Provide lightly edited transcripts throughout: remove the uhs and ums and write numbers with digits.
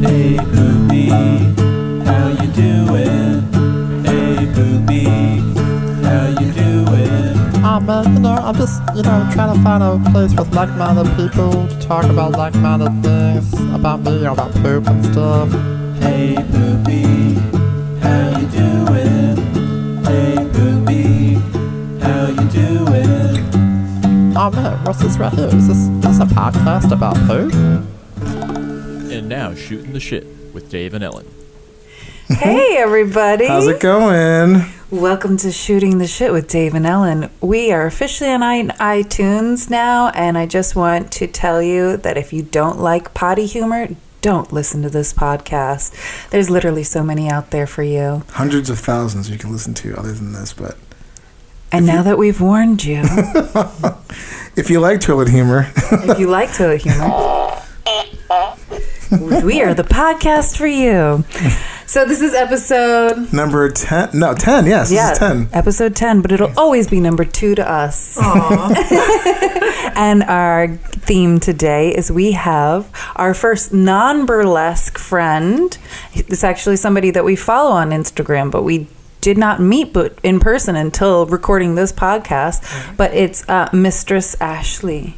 Hey Poopy, how you doing? Hey Poopy, how you doing? I'm just, trying to find a place with like-minded people to talk about like-minded things about me, about poop and stuff. Hey Poopy, how you doing? Hey Poopy, how you doing? Oh man, what's this right here? Is this a podcast about poop? And now, Shooting the Shit with Dave and Ellen. Hey, everybody. How's it going? Welcome to Shooting the Shit with Dave and Ellen. We are officially on iTunes now, and I just want to tell you that if you don't like potty humor, don't listen to this podcast. There's literally so many out there for you. Hundreds of thousands you can listen to other than this, but... And now that we've warned you... If you like toilet humor... If you like toilet humor... we are the podcast for you. So this is episode... Number 10. No, 10, yes. Yeah, this is 10. Episode 10, but it'll always be number 2 to us. And our theme today is we have our first non-burlesque friend. It's actually somebody that we follow on Instagram, but we did not meet in person until recording this podcast. Mm-hmm. But it's Mistress Ashley.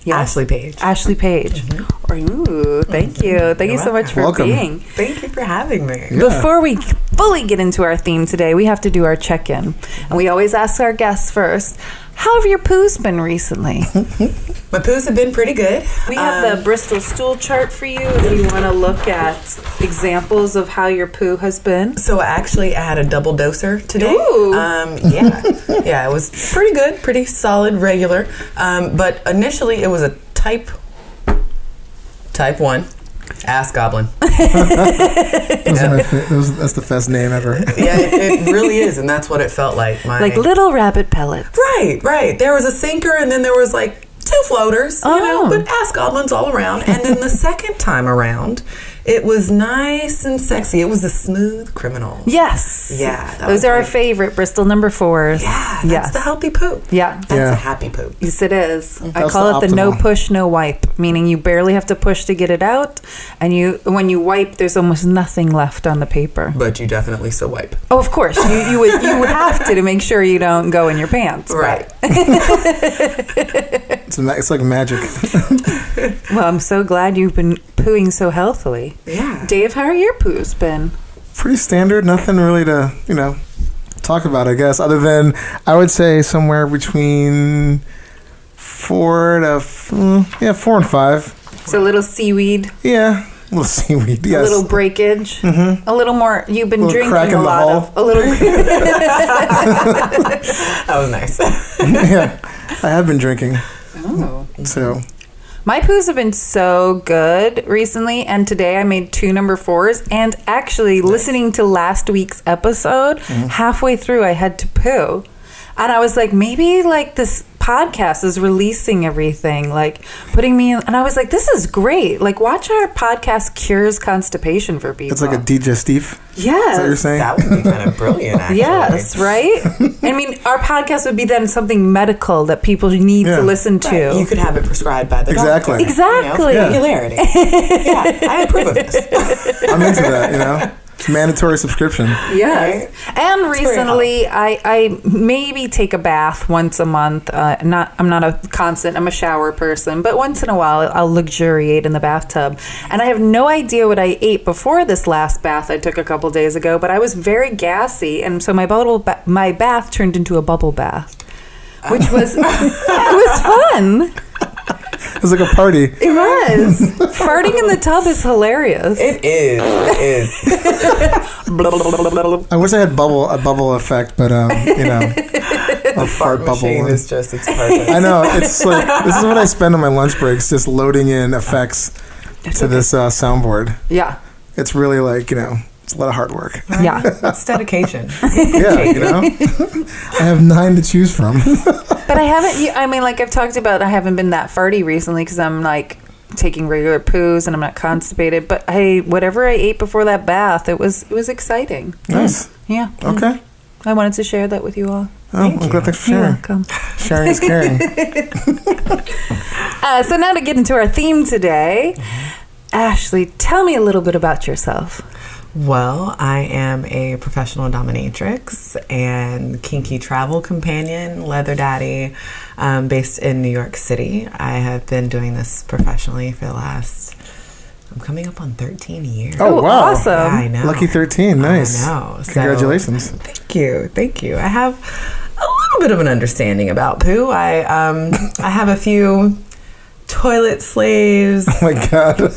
Yes. Ashley Paige. Ashley Paige. Mm-hmm. Ooh, thank you. Thank you so much for being. Thank you for having me. Yeah. Before we fully get into our theme today, we have to do our check-in. And we always ask our guests first, how have your poos been recently? My poos have been pretty good. We have the Bristol stool chart for you if you want to look at examples of how your poo has been. So I actually had a double doser today. Ooh. Yeah, it was pretty good, pretty solid, regular. But initially it was a type 1 ass goblin. That's the best name ever. Yeah, it really is, and that's what it felt like. Like little rabbit pellets. Right. There was a sinker, and then there was like 2 floaters, but ass goblins all around. And then the second time around, it was nice and sexy. It was a smooth criminal. Yes. Yeah. Those are our favorite Bristol number 4s. Yeah. That's the healthy poop. Yeah. That's a happy poop. Yes, it is. I That's call it the no optimal. push, no wipe, meaning you barely have to push to get it out. And when you wipe, there's almost nothing left on the paper. But you definitely still wipe. Oh, of course. You would have to make sure you don't go in your pants. Right. It's like magic. Well, I'm so glad you've been pooing so healthily. Yeah. Dave, how are your poos been? Pretty standard. Nothing really to, talk about, I guess, other than I would say somewhere between 4 and 5. So a little seaweed. Yeah. A little seaweed, yes. A little breakage. Mm-hmm. A little more. You've been drinking crack in a the lot hull. of. A little. That was nice. Yeah. I have been drinking. Oh. So... My poos have been so good recently, and today I made 2 number 4s. And actually, listening to last week's episode, halfway through I had to poo. And I was like, maybe like this podcast is releasing everything, like putting me in. And I was like, this is great. Like, watch our podcast cures constipation for people. It's like a digestif. Yes. Is that what you're saying? That would be kind of brilliant, actually. Yes, right? I mean, our podcast would be then something medical that people need to listen to. Right. You could have it prescribed by the doctor. Exactly. Regularity. Yeah, I approve of this. I'm into that, It's mandatory subscription. Yes. Right? And recently, I maybe take a bath once a month. I'm not a constant, I'm a shower person, but once in a while, I'll luxuriate in the bathtub. And I have no idea what I ate before this last bath I took a couple days ago, but I was very gassy, and so my bath turned into a bubble bath, which was, it was fun. It was like a party. It was. Farting in the tub is hilarious. It is. I wish I had a bubble effect, but a fart bubble. Is just, it's perfect. I know, it's like, this is what I spend on my lunch breaks, just loading in effects to this soundboard. Yeah. It's really like, it's a lot of hard work. Yeah. It's dedication. Yeah, I have 9 to choose from. But I haven't, I've talked about, I haven't been that farty recently because I'm like taking regular poos and I'm not constipated. But whatever I ate before that bath, it was exciting. Nice. Yeah. Okay. I wanted to share that with you all. I'm glad. Thanks for You're sharing. welcome. Sharing is caring. So now to get into our theme today. Ashley, tell me a little bit about yourself. Well, I am a professional dominatrix and kinky travel companion, leather daddy, based in New York City. I have been doing this professionally for the last, I'm coming up on 13 years. Oh, wow. Awesome. Yeah, I know. Lucky 13. Nice. I know. Congratulations. Thank you. Thank you. I have a little bit of an understanding about poo. I have a few toilet slaves. Oh, my God.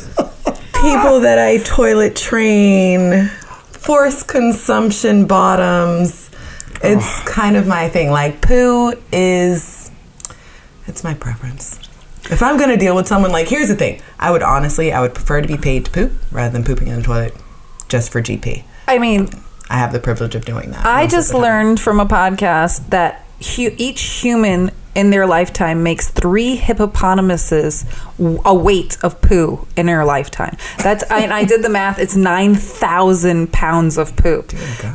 People that I toilet train, forced consumption bottoms. It's kind of my thing. Like, poo is, it's my preference. If I'm going to deal with someone, like, here's the thing. I would prefer to be paid to poop rather than pooping in the toilet just for GP. I mean, I have the privilege of doing that. I just learned from a podcast that each human in their lifetime makes 3 hippopotamuses a weight of poo in their lifetime. That's I did the math. It's 9,000 pounds of poop.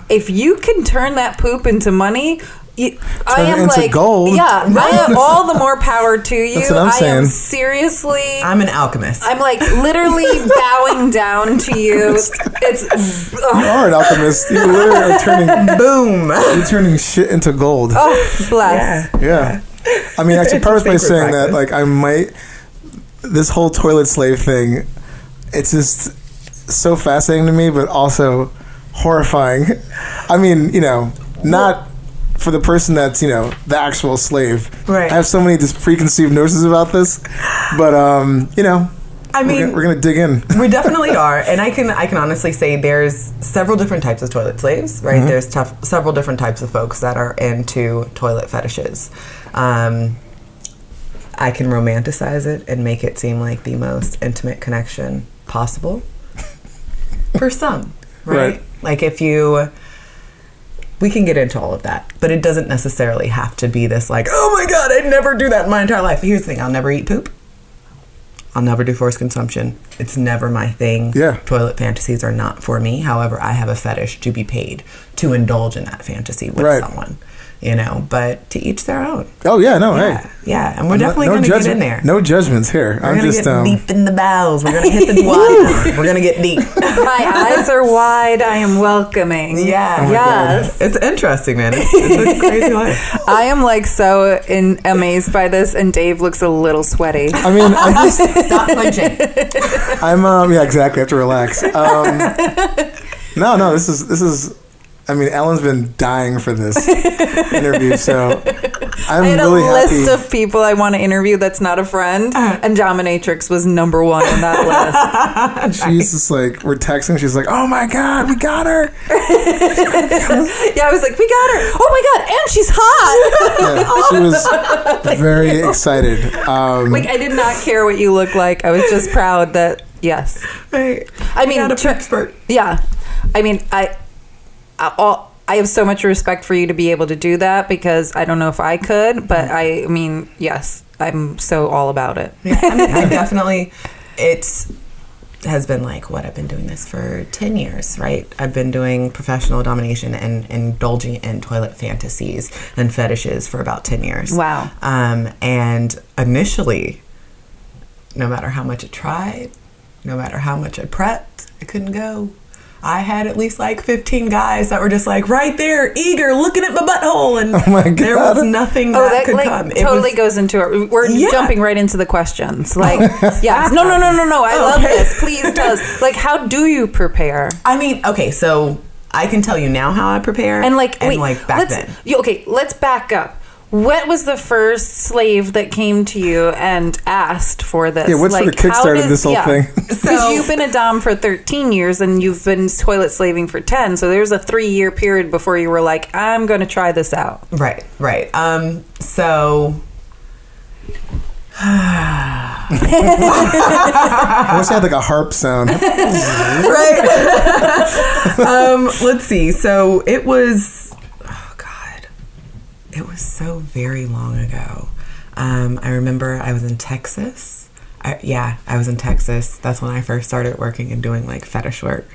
If you can turn that poop into money, I am into like gold. Yeah, I have all the more more to you. That's what I'm saying. am seriously. I'm an alchemist. I'm like literally bowing down to you. It's You are an alchemist. You literally are turning boom. You're turning shit into gold. oh bless. Yeah. I mean, actually, It's part a of by sacred saying that, practice. like, I might, this whole toilet slave thing, it's just so fascinating to me, but also horrifying. I mean, you know, not for the person that's, you know, the actual slave. Right. I have so many just preconceived notions about this, but, you know, I mean, we're gonna dig in. we definitely are, and I can honestly say there's several different types of toilet slaves, right? Mm-hmm. There's several different types of folks that are into toilet fetishes. I can romanticize it and make it seem like the most intimate connection possible for some, right? Like we can get into all of that, but it doesn't necessarily have to be this like, oh my God, I'd never do that in my entire life. Here's the thing, I'll never eat poop. I'll never do forced consumption. It's never my thing. Yeah. Toilet fantasies are not for me. However, I have a fetish to be paid to indulge in that fantasy with someone. You know, but to each their own. Oh, yeah, no, Yeah, hey. yeah. And we're definitely going to get in there. No judgments here. We're I'm going to just, get deep in the bowels. We're going to hit the water. We're going to get deep. My eyes are wide. I am welcoming. Yeah. my yes. It's interesting, man. It's a crazy life. I am like so amazed by this, and Dave looks a little sweaty. I mean, I just, Stop punching. yeah, exactly. I have to relax. No, this is. I mean, Ellen's been dying for this interview, so I'm I had really a happy. list of people I want to interview that's not a friend, and Dominatrix was number 1 on that list. She's just like, we're texting. She's like, "Oh my God, we got her!" Yeah, I was like, we got her. Oh my God, and she's hot. Yeah, she was very excited. Like, I did not care what you look like. I was just proud that yes. Right. I mean, Got a expert. yeah. I mean, I have so much respect for you to be able to do that, because I don't know if I could, but I mean, yes, I'm so all about it. Yeah, I mean, I definitely, has been like, I've been doing this for 10 years, right? I've been doing professional domination and indulging in toilet fantasies and fetishes for about 10 years. Wow. And initially, no matter how much I tried, no matter how much I prepped, I couldn't go. I had at least like 15 guys that were just like right there, eager, looking at my butthole, and Oh my God. there was nothing that could like come. It totally was- goes into it. We're Yeah. jumping right into the questions. Like, yeah, no. I love Okay. this. Please does. Like, how do you prepare? I mean, okay, so I can tell you now how I prepare, And like, wait, back then. let's back up. What was the first slave that came to you and asked for this? Yeah, what's like, sort of kickstarted this whole thing? Because So- you've been a dom for 13 years and you've been toilet slaving for 10, so there's a 3-year period before you were like, I'm going to try this out. Right. So. I wish I had like a harp sound. Right. Let's see. So it was, oh God, it was so very long ago. I remember I was in Texas. I was in Texas. That's when I first started working and doing like fetish work.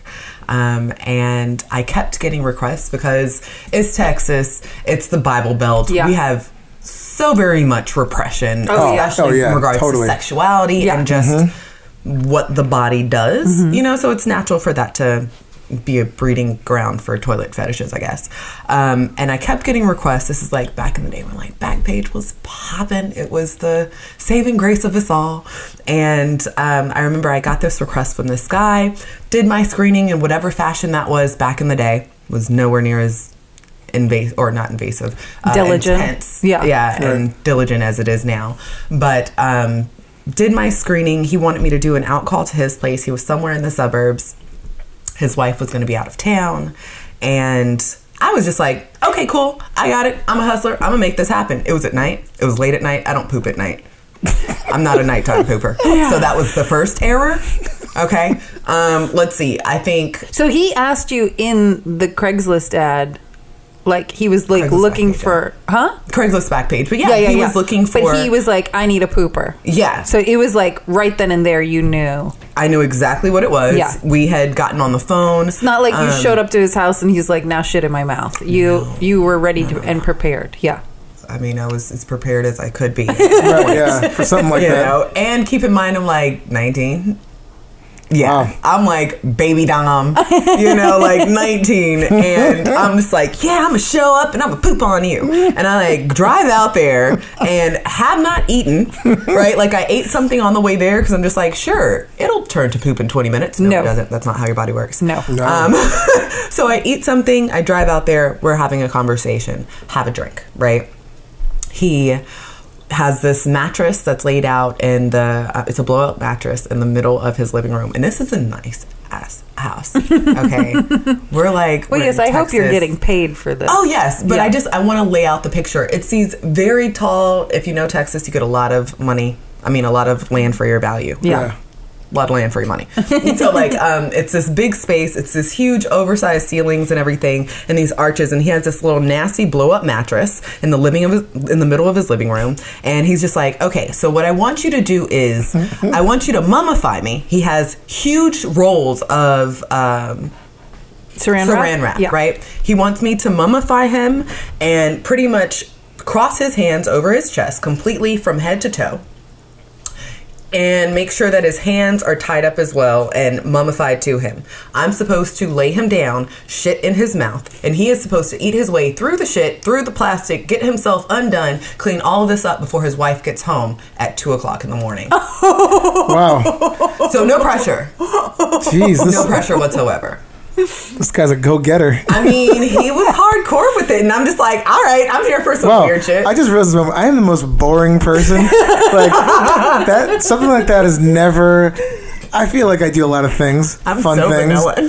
And I kept getting requests because it's Texas. It's the Bible Belt. Yeah. We have so very much repression, Oh, yeah. especially Oh, yeah, in regards totally. to sexuality Yeah. and just what the body does, you know, so it's natural for that to be a breeding ground for toilet fetishes, I guess. And I kept getting requests. This is like back in the day when like Backpage was popping. It was the saving grace of us all. And I remember I got this request from this guy, did my screening in whatever fashion that was back in the day, was nowhere near as invasive, or not invasive, diligent, intense, and diligent as it is now. But did my screening. He wanted me to do an out call to his place. He was somewhere in the suburbs. His wife was going to be out of town, and I was just like, okay, cool, I got it. I'm a hustler. I'm gonna make this happen. It was at night. It was late at night. I don't poop at night. I'm not a nighttime pooper. So that was the first error. Okay. Let's see. I think so. He asked you in the Craigslist ad. Like, he was, like, Craigslist looking Backpage, for... Huh? Craigslist Backpage. But he was looking for... But he was like, I need a pooper. Yeah. So it was, like, right then and there you knew. I knew exactly what it was. Yeah. We had gotten on the phone. It's not like you showed up to his house and he's like, now shit in my mouth. You were ready to and prepared. Yeah. I mean, I was as prepared as I could be. Right, yeah, for something like that. Know? And keep in mind, I'm, like, 19. Yeah, wow. I'm like baby dom, you know, like 19, and I'm just like, yeah, I'm gonna show up and I'm gonna poop on you, and I like drive out there and have not eaten, right? Like I ate something on the way there because I'm just like, sure, it'll turn to poop in 20 minutes. No, it doesn't. That's not how your body works. No. So I eat something, I drive out there, we're having a conversation, have a drink, right? He has this mattress that's laid out in the it's a blow-up mattress in the middle of his living room, and this is a nice ass house. Okay. We're like, well, yes, I hope you're getting paid for this. Oh yes, but I want to lay out the picture. It's these very tall, if you know Texas, you get a lot of money, I mean a lot of land for your value. Yeah. A lot of land for your money. So like it's this big space, it's this huge oversized ceilings and everything, and these arches, and he has this little nasty blow up mattress in the middle of his living room, and he's just like, okay, so what I want you to do is I want you to mummify me. He has huge rolls of saran wrap, right? He wants me to mummify him and pretty much cross his hands over his chest completely from head to toe, and make sure that his hands are tied up as well and mummified to him. I'm supposed to lay him down, shit in his mouth, and he is supposed to eat his way through the shit, through the plastic, get himself undone, clean all of this up before his wife gets home at 2 o'clock in the morning. Wow. So no pressure. Jeez. No pressure whatsoever. This guy's a go-getter. I mean, he was hardcore with it, and I'm just like, all right, I'm here for some weird shit. I just realized this moment, I am the most boring person. Like that, something like that is never. I feel like I do a lot of things, fun so things, vanilla I'm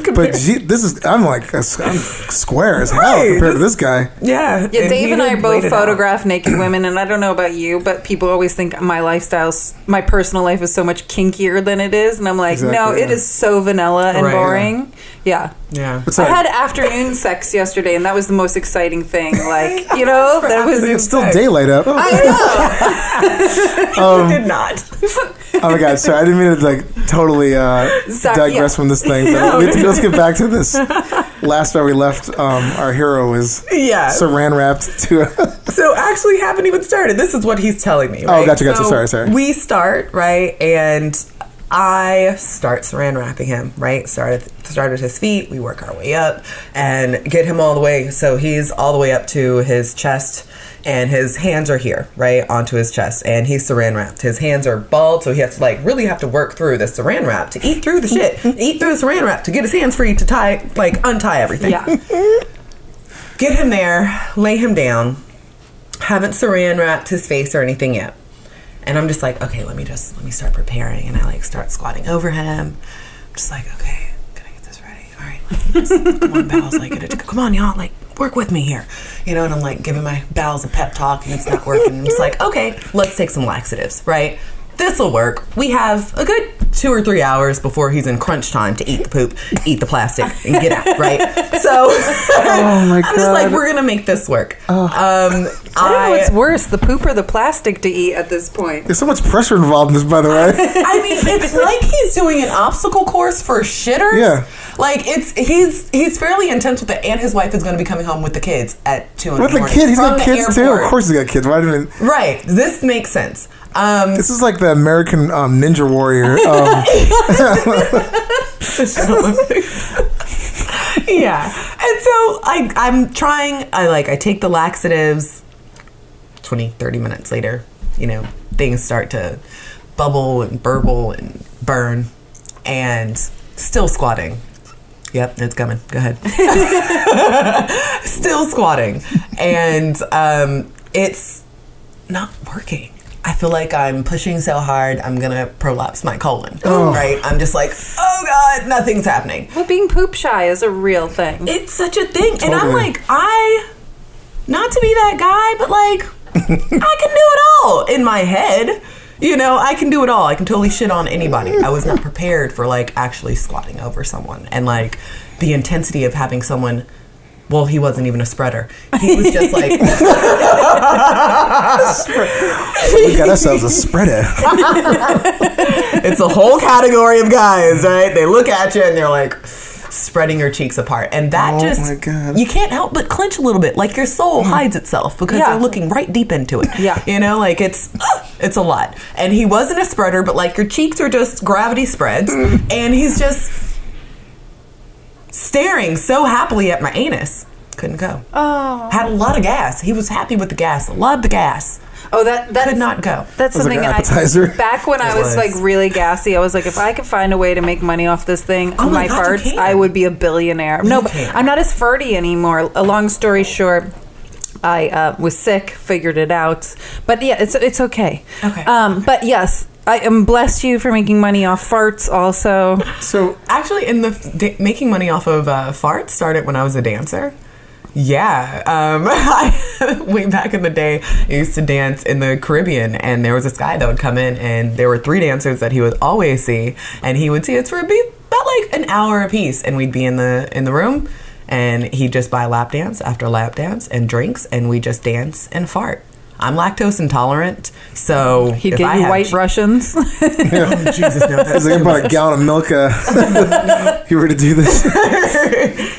square as hell compared to this guy. Yeah, Dave and I both photograph naked women, and I don't know about you, but people always think my my personal life is so much kinkier than it is, and I'm like, it is so vanilla and boring. Yeah. I had afternoon sex yesterday, and that was the most exciting thing. Like, you know, that was it's still daylight up. I know. Did not. Oh my god! Sorry, I didn't mean to like totally digress from this thing. But let's get back to this. Last where we left, our hero was saran wrapped to. So actually, haven't even started. This is what he's telling me. Right? Oh, gotcha. So sorry. We start right, and I start saran wrapping him. Right, start at his feet. We work our way up and get him all the way. So he's all the way up to his chest. And his hands are here, right, onto his chest, and he's saran wrapped. His hands are bald, so he has to really have to work through the saran wrap to eat through the shit, eat through the saran wrap to get his hands free to untie everything. Yeah. Get him there, lay him down. Haven't saran wrapped his face or anything yet, and I'm just like, okay, let me start preparing, and I start squatting over him. I'm just like, okay, can I get this ready? All right, come on, pals, come on, y'all, work with me here, you know, and I'm giving my bowels a pep talk, and it's not working. I'm just like, okay, let's take some laxatives, right? This'll work. We have a good 2 or 3 hours before he's in crunch time to eat the poop, eat the plastic, and get out, right? So oh my God. I'm just like, we're gonna make this work. I don't know what's worse, the poop or the plastic to eat at this point. There's so much pressure involved in this, by the way. I mean, it's like he's doing an obstacle course for shitters. Yeah. He's fairly intense with it, and his wife is going to be coming home with the kids at 2 in the morning. With the kid, he's got kids too. Of course he's got kids. Why didn't? Right. This makes sense. This is like the American Ninja Warrior. Yeah. And so I'm trying, I take the laxatives, 20, 30 minutes later, things start to bubble and burble and burn, and still squatting. Yep, it's coming. Go ahead. Still squatting. And it's not working. I feel like I'm pushing so hard, I'm going to prolapse my colon. Right? I'm just like, oh God, nothing's happening. Well, being poop shy is a real thing. It's such a thing. Totally. And I'm like, not to be that guy, but like, I can do it all in my head. I can do it all. I can totally shit on anybody. I was not prepared for like actually squatting over someone and like the intensity of having someone. Well, he wasn't even a spreader. He was just like... We got ourselves a spreader. It's a whole category of guys, right? They look at you and they're like spreading your cheeks apart. And that my God. you can't help but clench a little bit. Like your soul hides itself because they're looking right deep into it. Yeah. Like it's a lot. And he wasn't a spreader, but like your cheeks are just gravity spreads. And he's just... staring so happily at my anus. Couldn't go. Oh. Had a lot of gas. He was happy with the gas. Loved the gas. Oh, that Could not go. That's was something like an appetizer. back when I was like really gassy, I was like, if I could find a way to make money off this thing, Oh my my God, you farts, can. I would be a billionaire. No, but can. I'm not as farty anymore. A long story short, I was sick, figured it out. But yeah, it's okay. Okay. But yes, I am blessed you for making money off farts also. So Actually, in the making money off of farts started when I was a dancer. Yeah. Way back in the day, I used to dance in the Caribbean, and there was this guy that would come in, and there were 3 dancers that he would always see, and he would see us for about like an hour a piece, and we'd be in the room, and he'd just buy lap dance after lap dance and drinks, and we just dance and fart. I'm lactose intolerant, so He'd if get I you have white Russians. Oh, Jesus, no, it's that's like about a gallon of milk. You were to do this.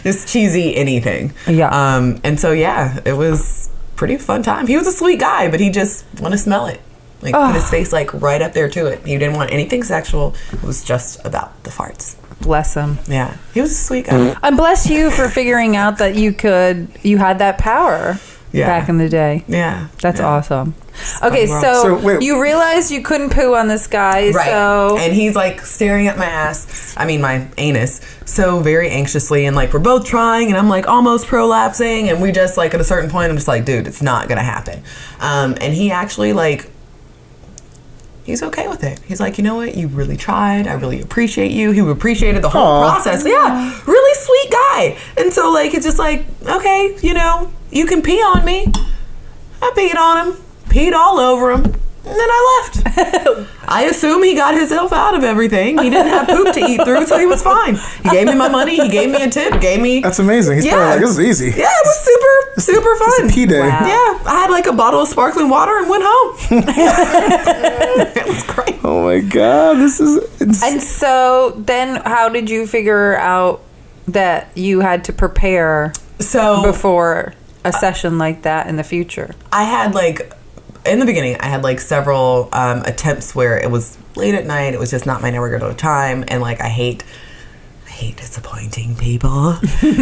just cheesy anything. Yeah. And so yeah, it was pretty fun time. He was a sweet guy, but he just want to smell it. Like put his face like right up there to it. He didn't want anything sexual. It was just about the farts. Bless him. Yeah, he was a sweet guy. And bless you for figuring out that you had that power back in the day. Yeah, That's yeah. awesome. Okay, world. So, wait. you realized you couldn't poo on this guy, Right. so... And he's like staring at my my anus, so very anxiously, and like we're both trying, and I'm like almost prolapsing, and we just like at a certain point, I'm just like, dude, it's not gonna happen. And he actually like, he's okay with it. He's like, you know what? You really tried. I really appreciate you. He appreciated the whole process. Yeah, really sweet guy. And so like, it's just like, okay, you can pee on me. I peed on him. Peed all over him, and then I left. I assume he got himself out of everything. He didn't have poop to eat through, so he was fine. He gave me my money. He gave me a tip. Gave me. That's amazing. He's probably like, this is easy. Yeah, it was super fun. It's a pee day. Wow. Yeah, I had like a bottle of sparkling water and went home. It was great. Oh my God, this is insane. And so then how did you figure out that you had to prepare So before a session like that in the future? I had like, in the beginning, I had like several attempts where it was late at night. It was just not my regular time, and like I hate disappointing people.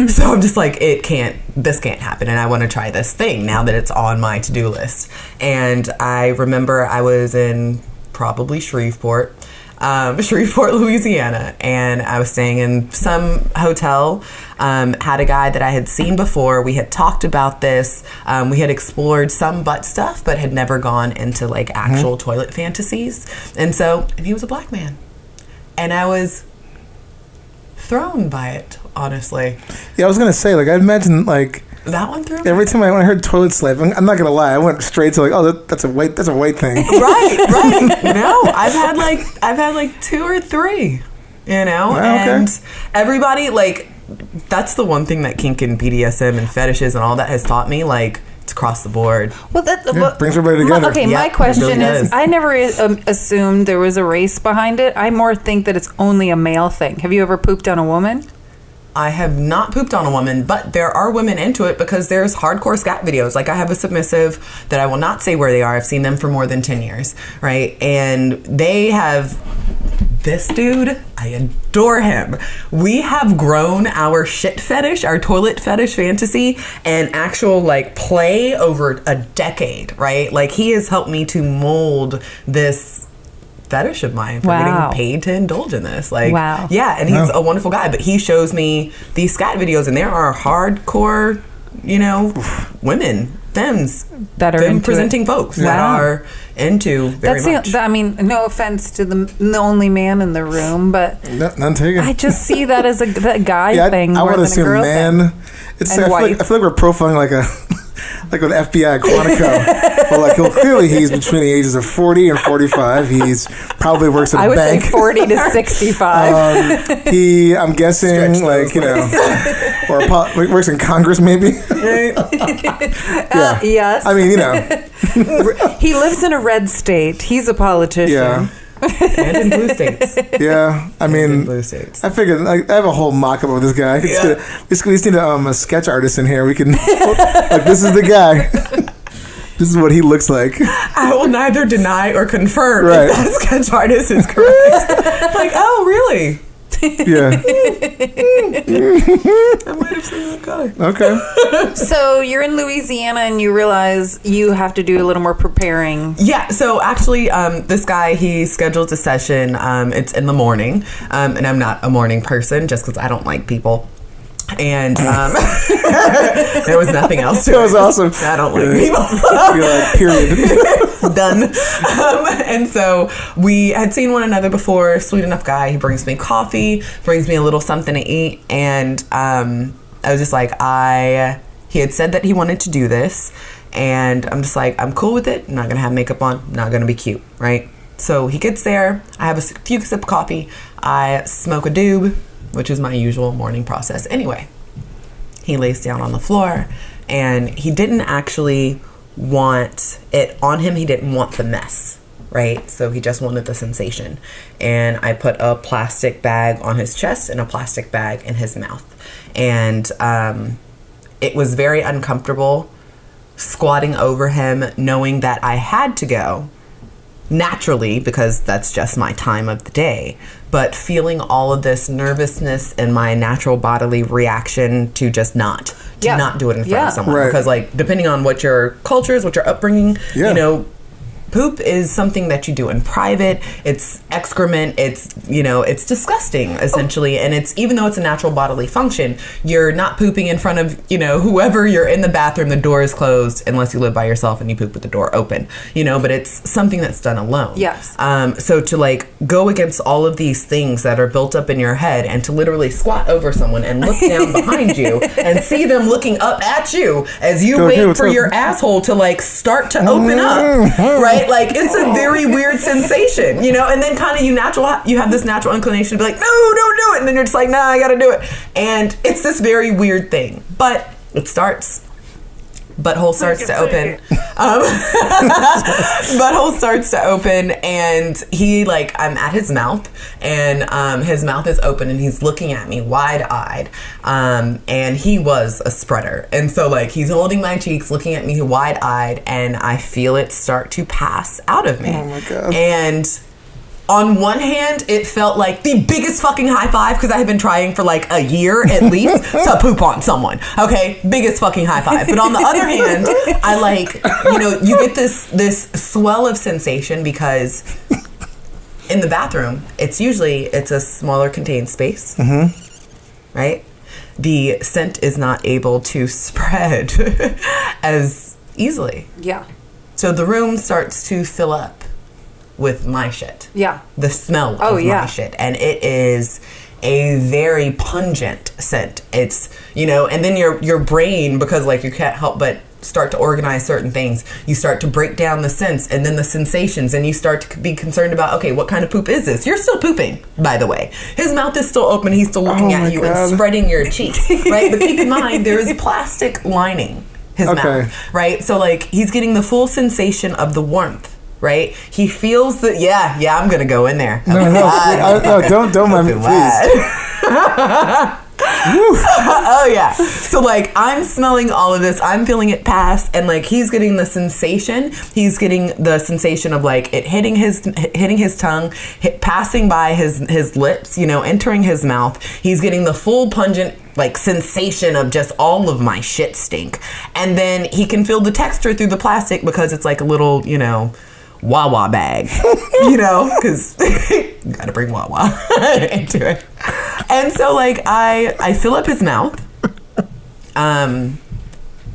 So I'm just like, this can't happen, and I want to try this thing now that it's on my to-do list. And I remember I was in probably Shreveport, Louisiana, and I was staying in some hotel. Had a guy that I had seen before. We had talked about this. We had explored some butt stuff, but had never gone into like actual toilet fantasies. And he was a black man, and I was thrown by it, honestly. Yeah, I was gonna say, like, I imagine like That one threw me. every time I heard toilet slave, I'm not gonna lie, I went straight to like, oh, that's a white thing. right. No, I've had like 2 or 3, okay. and everybody, like, that's the one thing that kink and BDSM and fetishes and all that has taught me, like, it's across the board. Well, that Brings everybody together. Okay, Yeah, my it question really is, does. I never assumed there was a race behind it. I more think that it's only a male thing. Have you ever pooped on a woman? I have not pooped on a woman, but there are women into it because there's hardcore scat videos. Like, I have a submissive that I will not say where they are. I've seen them for more than 10 years, right? And they have... This dude, I adore him. We have grown our shit fetish, our toilet fetish fantasy, and actual, like, play over a decade, right? Like, he has helped me to mold this fetish of mine for getting paid to indulge in this. Like, yeah, and he's a wonderful guy, but he shows me these scat videos, and there are hardcore, you know, women, femmes, that are femme into presenting folks that are into very much. I mean, no offense to the only man in the room, but none taken. I just see that as a guy thing. I more want to than a assume girl man. thing. It's like, I feel like we're profiling like an FBI Quantico. But like, clearly he's between the ages of 40 and 45. He's probably works at a bank. I would say 40 to 65. I'm guessing, like, you know, or works in Congress maybe. Yeah. Yes. I mean, you know. He lives in a red state. He's a politician. Yeah. And in blue states. Yeah, I mean, blue states. I figured, like, I have a whole mock-up of this guy. We just need a sketch artist in here. We can, like, this is the guy. This is what he looks like. I will neither deny or confirm if that sketch artist is correct. Like, oh, really? Yeah. I might have seen that guy. Okay. So you're in Louisiana and you realize you have to do a little more preparing. Yeah. So actually, this guy, he scheduled a session. It's in the morning. And I'm not a morning person just because I don't like people. And there was nothing else to it. That was awesome. I don't like people. You're like, period. Done. And so we had seen one another before. Sweet enough guy. He brings me coffee, brings me a little something to eat. And I was just like, he had said that he wanted to do this. And I'm just like, I'm cool with it. I'm not going to have makeup on. I'm not going to be cute. Right? So he gets there. I have a few sips of coffee. I smoke a doob, which is my usual morning process. Anyway, he lays down on the floor, and he didn't actually want it on him. He didn't want the mess, right? So he just wanted the sensation. And I put a plastic bag on his chest and a plastic bag in his mouth. And it was very uncomfortable squatting over him, knowing that I had to go naturally because that's just my time of the day, but feeling all of this nervousness and my natural bodily reaction to just not do it in front of someone. Because, like, depending on what your culture is, what your upbringing, you know, poop is something that you do in private. It's excrement. It's, you know, it's disgusting, essentially. And it's, even though it's a natural bodily function, you're not pooping in front of, you know, whoever. You're in the bathroom, the door is closed, unless you live by yourself and you poop with the door open, you know, but it's something that's done alone. Yes. So to, like, go against all of these things that are built up in your head and to literally squat over someone and look down behind you and see them looking up at you as you wait for your asshole to, like, start to open up, right? Like, it's a very weird sensation, you know, and then kind of you have this natural inclination to be like, no, don't do it. And then you're just like, nah, I got to do it. And it's this very weird thing, but it starts. Butthole starts to open. Butthole starts to open, and he, like, I'm at his mouth, and his mouth is open, and he's looking at me wide-eyed. And he was a spreader, and so, like, he's holding my cheeks, looking at me wide-eyed, and I feel it start to pass out of me. Oh my God. And on one hand, it felt like the biggest fucking high five because I had been trying for like a year at least to poop on someone. Okay, biggest fucking high five. But on the other hand, I, like, you know, you get this swell of sensation because in the bathroom, it's a smaller contained space, right? The scent is not able to spread as easily. Yeah. So the room starts to fill up with my shit. Yeah. The smell of my shit. And it is a very pungent scent. It's, you know, and then your brain, because, like, you can't help but start to organize certain things, you start to break down the scents and then the sensations, and you start to be concerned about, okay, what kind of poop is this? You're still pooping, by the way. His mouth is still open. He's still looking at you and spreading your cheek, right? But keep in mind, there is plastic lining his mouth, right? So, like, he's getting the full sensation of the warmth. Right? He feels that, yeah, I'm going to go in there. No, don't mind me, please. Oh yeah. So like I'm smelling all of this, I'm feeling it pass, and like he's getting the sensation of like it hitting his tongue, passing by his lips, entering his mouth. He's getting the full pungent like sensation of just all of my shit stink. And then he can feel the texture through the plastic because it's like a little, Wawa bag, because you gotta bring Wawa into it. And so like I fill up his mouth.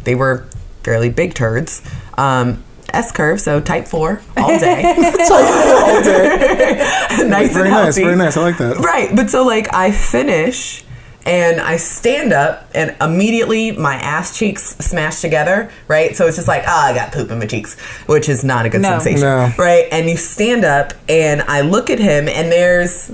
They were fairly big turds. S curve, so type 4 all day. All day. Nice Very and healthy. Very nice. I like that. Right, but so like I finish and I stand up and immediately my ass cheeks smash together, right? So it's just like, I got poop in my cheeks, which is not a good sensation, right? And you stand up and I look at him and there's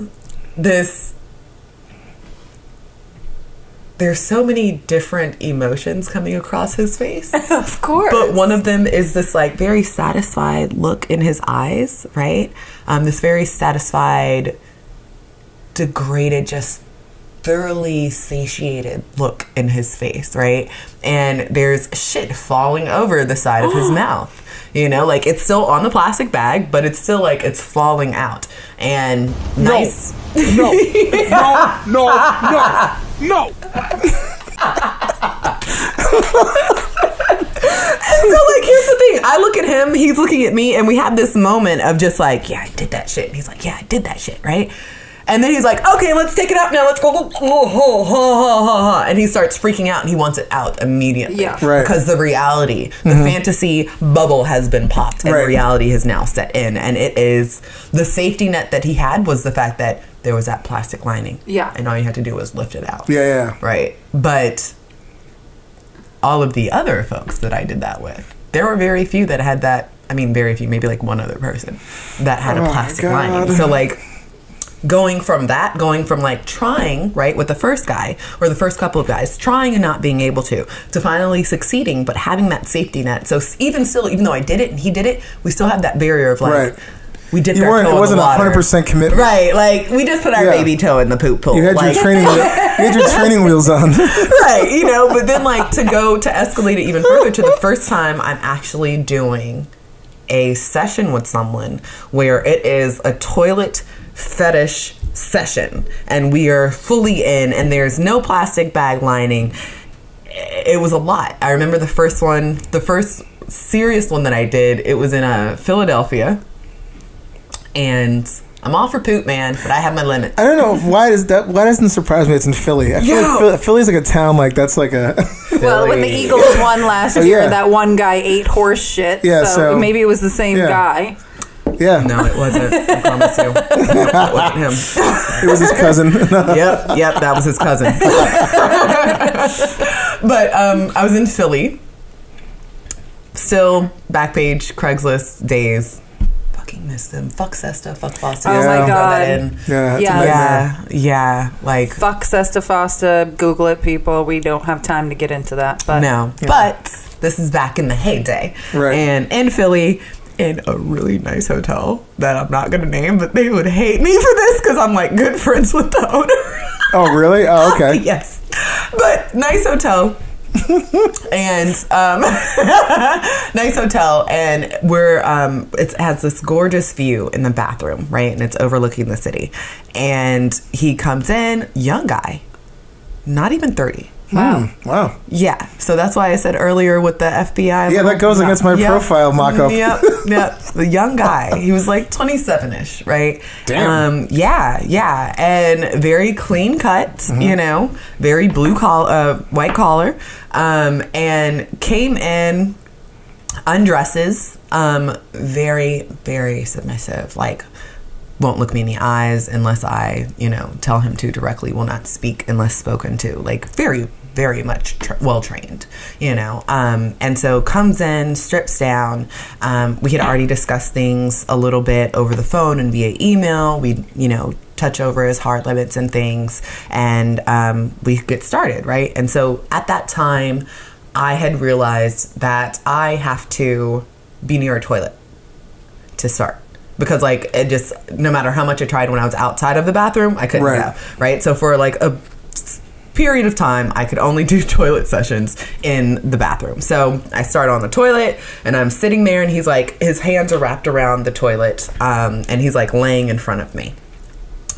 so many different emotions coming across his face. Of course. But one of them is this like very satisfied look in his eyes, right? This very satisfied, degraded, just thoroughly satiated look in his face, right? And there's shit falling over the side of his mouth. Like it's still on the plastic bag, but it's still like it's falling out. And nice. No. And so like here's the thing, I look at him, he's looking at me, and we have this moment of just like, yeah, I did that shit. And he's like, yeah, I did that shit, right? And then he's like, okay, let's take it out now. Let's go. And he starts freaking out and he wants it out immediately. Yeah. Right. Because the reality, the fantasy bubble has been popped and reality has now set in. And it is the safety net that he had was the fact that there was that plastic lining. Yeah. And all you had to do was lift it out. Yeah. Right. But all of the other folks that I did that with, there were very few that had that. I mean, very few, maybe like one other person that had a plastic lining. So like, going from like trying, right, with the first guy or the first couple of guys, trying and not being able to finally succeeding, but having that safety net. So even though I did it and he did it, we still have that barrier of like, we dipped our toe in the water. It wasn't 100% commitment. Right, like we just put our baby toe in the poop pool. You had like, your training wheels on. Right, but then like to escalate it even further to the first time I'm actually doing a session with someone where it is a toilet fetish session and we are fully in and there's no plastic bag lining. It was a lot. I remember the first serious one that I did, it was in Philadelphia, and I'm all for poop, man, but I have my limits. I don't know why doesn't surprise me it's in Philly. I feel like Philly's like a town like that's like a Well, when the Eagles won last year, that one guy ate horse shit. Yeah, so maybe it was the same guy. Yeah. No, it wasn't. I promise you. It wasn't him. It was his cousin. Yep, that was his cousin. But I was in Philly. Still, Backpage, Craigslist days. Fucking miss them. Fuck Sesta, fuck Foster. Oh my God. Yeah. Like, fuck Sesta Foster. Google it, people. We don't have time to get into that. But no. Yeah. But this is back in the heyday. Right. And in Philly, in a really nice hotel that I'm not going to name, but they would hate me for this because I'm like good friends with the owner. Oh, really? Oh, okay. Yes. But nice hotel. And nice hotel, and we're it has this gorgeous view in the bathroom, right? And it's overlooking the city. And he comes in, young guy, not even 30. Wow. Yeah. So that's why I said earlier with the FBI. Yeah, that goes against my profile mock-up. Yep. The young guy. He was like 27-ish, right? Damn. Yeah. And very clean cut, very white collar. And came in, undresses, very, very submissive, like won't look me in the eyes unless I, tell him to directly, will not speak unless spoken to, like very, very much well trained, and so comes in, strips down. We had already discussed things a little bit over the phone and via email. We, touch over his hard limits and things, and we get started, right? And so at that time, I had realized that I have to be near a toilet to start. Because like it just, no matter how much I tried when I was outside of the bathroom, I couldn't go, right? So for like period of time, I could only do toilet sessions in the bathroom. So I start on the toilet, and I'm sitting there, and he's like, his hands are wrapped around the toilet, and he's like laying in front of me.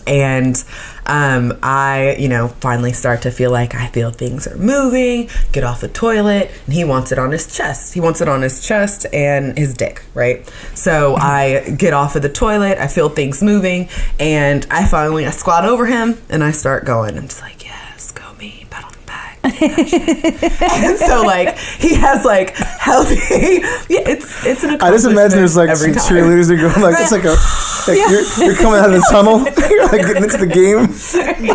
And I, finally start to feel like I feel things are moving, get off the toilet, and he wants it on his chest. He wants it on his chest and his dick, right? So I get off of the toilet, I feel things moving, and I squat over him, and I start going. I'm just like, yes, go me, pat on the back. And so, like, he has, like, healthy, it's an accomplishment. I just imagine there's, like, every some time. cheerleaders are going, like, it's like a... Like you're coming out of the tunnel. You're like getting into the game.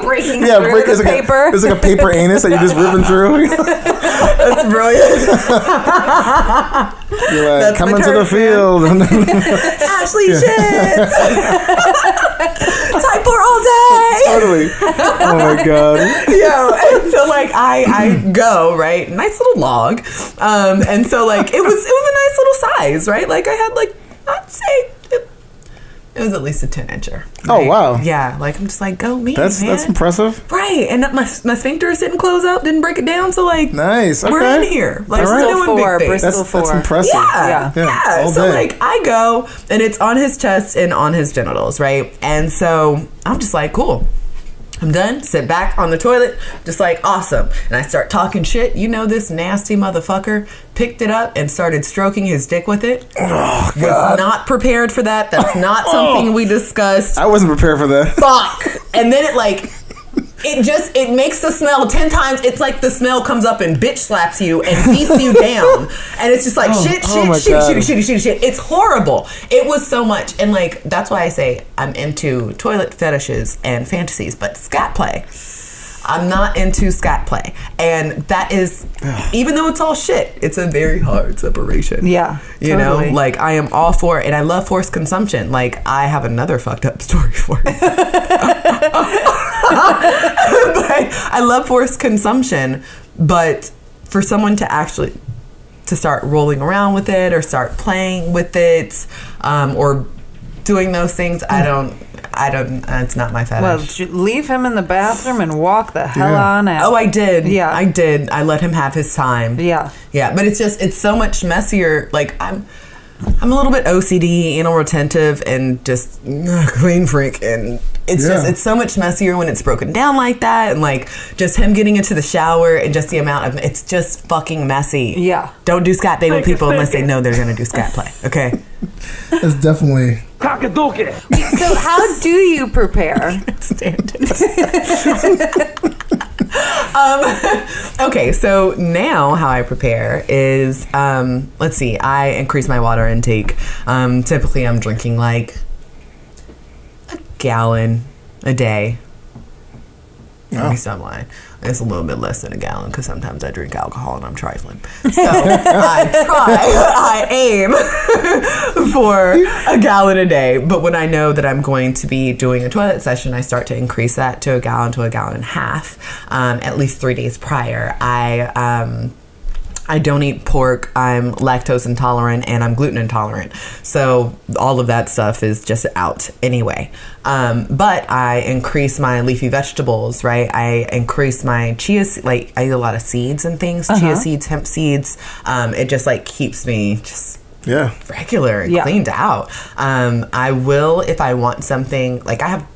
Breaking through the paper. There's like a paper anus that you're just ripping through. That's brilliant. You're like, That's come the into the curse, field. Ashley shit. Type 4 all day. Totally. Oh my god. And so like I go, right, nice little log, and so like it was a nice little size, right? Like I had like, I'd say it was at least a 10-incher. Right? Oh wow. Yeah, like I'm just like, go me, That's impressive. Right, and my sphincter didn't close up, didn't break it down, so like nice. Okay. we're in here. Like All right. we're doing big things. That's impressive. Yeah. All So day. like I go, and it's on his chest and on his genitals, right? And so I'm just like, cool. I'm done. Sit back on the toilet, just like, awesome. And I start talking shit. This nasty motherfucker picked it up and started stroking his dick with it. Oh god. Was not prepared for that. That's not something we discussed. I wasn't prepared for that. Fuck. And then it makes the smell 10 times. It's like the smell comes up and bitch slaps you and beats you down. And it's just like shit. It's horrible. It was so much. And like, that's why I say I'm into toilet fetishes and fantasies, but scat play, I'm not into scat play. And that is, even though it's all shit, it's a very hard separation. Yeah. You know, like I am all for it. And I love forced consumption. Like I have another fucked up story for you. But I love forced consumption, but for someone to start rolling around with it or start playing with it, or doing those things, I don't, it's not my fetish. Well, leave him in the bathroom and walk the hell on out. Oh, I did. Yeah. I did. I let him have his time. Yeah. Yeah, but it's so much messier. Like I'm a little bit OCD, anal retentive, and just clean freak, and it's so much messier when it's broken down like that, and like just him getting into the shower and just the amount of it's just fucking messy. Yeah. Don't do scat play with people unless they know they're gonna do scat play. Okay. It's definitely. So how do you prepare? Okay, so now how I prepare is, let's see, I increase my water intake. Typically I'm drinking like a gallon a day. Let me stop lying. It's a little bit less than a gallon because sometimes I drink alcohol and I'm trifling. So I aim for a gallon a day. But when I know that I'm going to be doing a toilet session, I start to increase that to a gallon and a half. At least 3 days prior, I don't eat pork, I'm lactose intolerant, and I'm gluten intolerant. So all of that stuff is just out anyway. But I increase my leafy vegetables, right? I increase my chia, like I eat a lot of seeds and things, chia seeds, hemp seeds. It just like keeps me just regular and cleaned out. I will, if I want something, like I have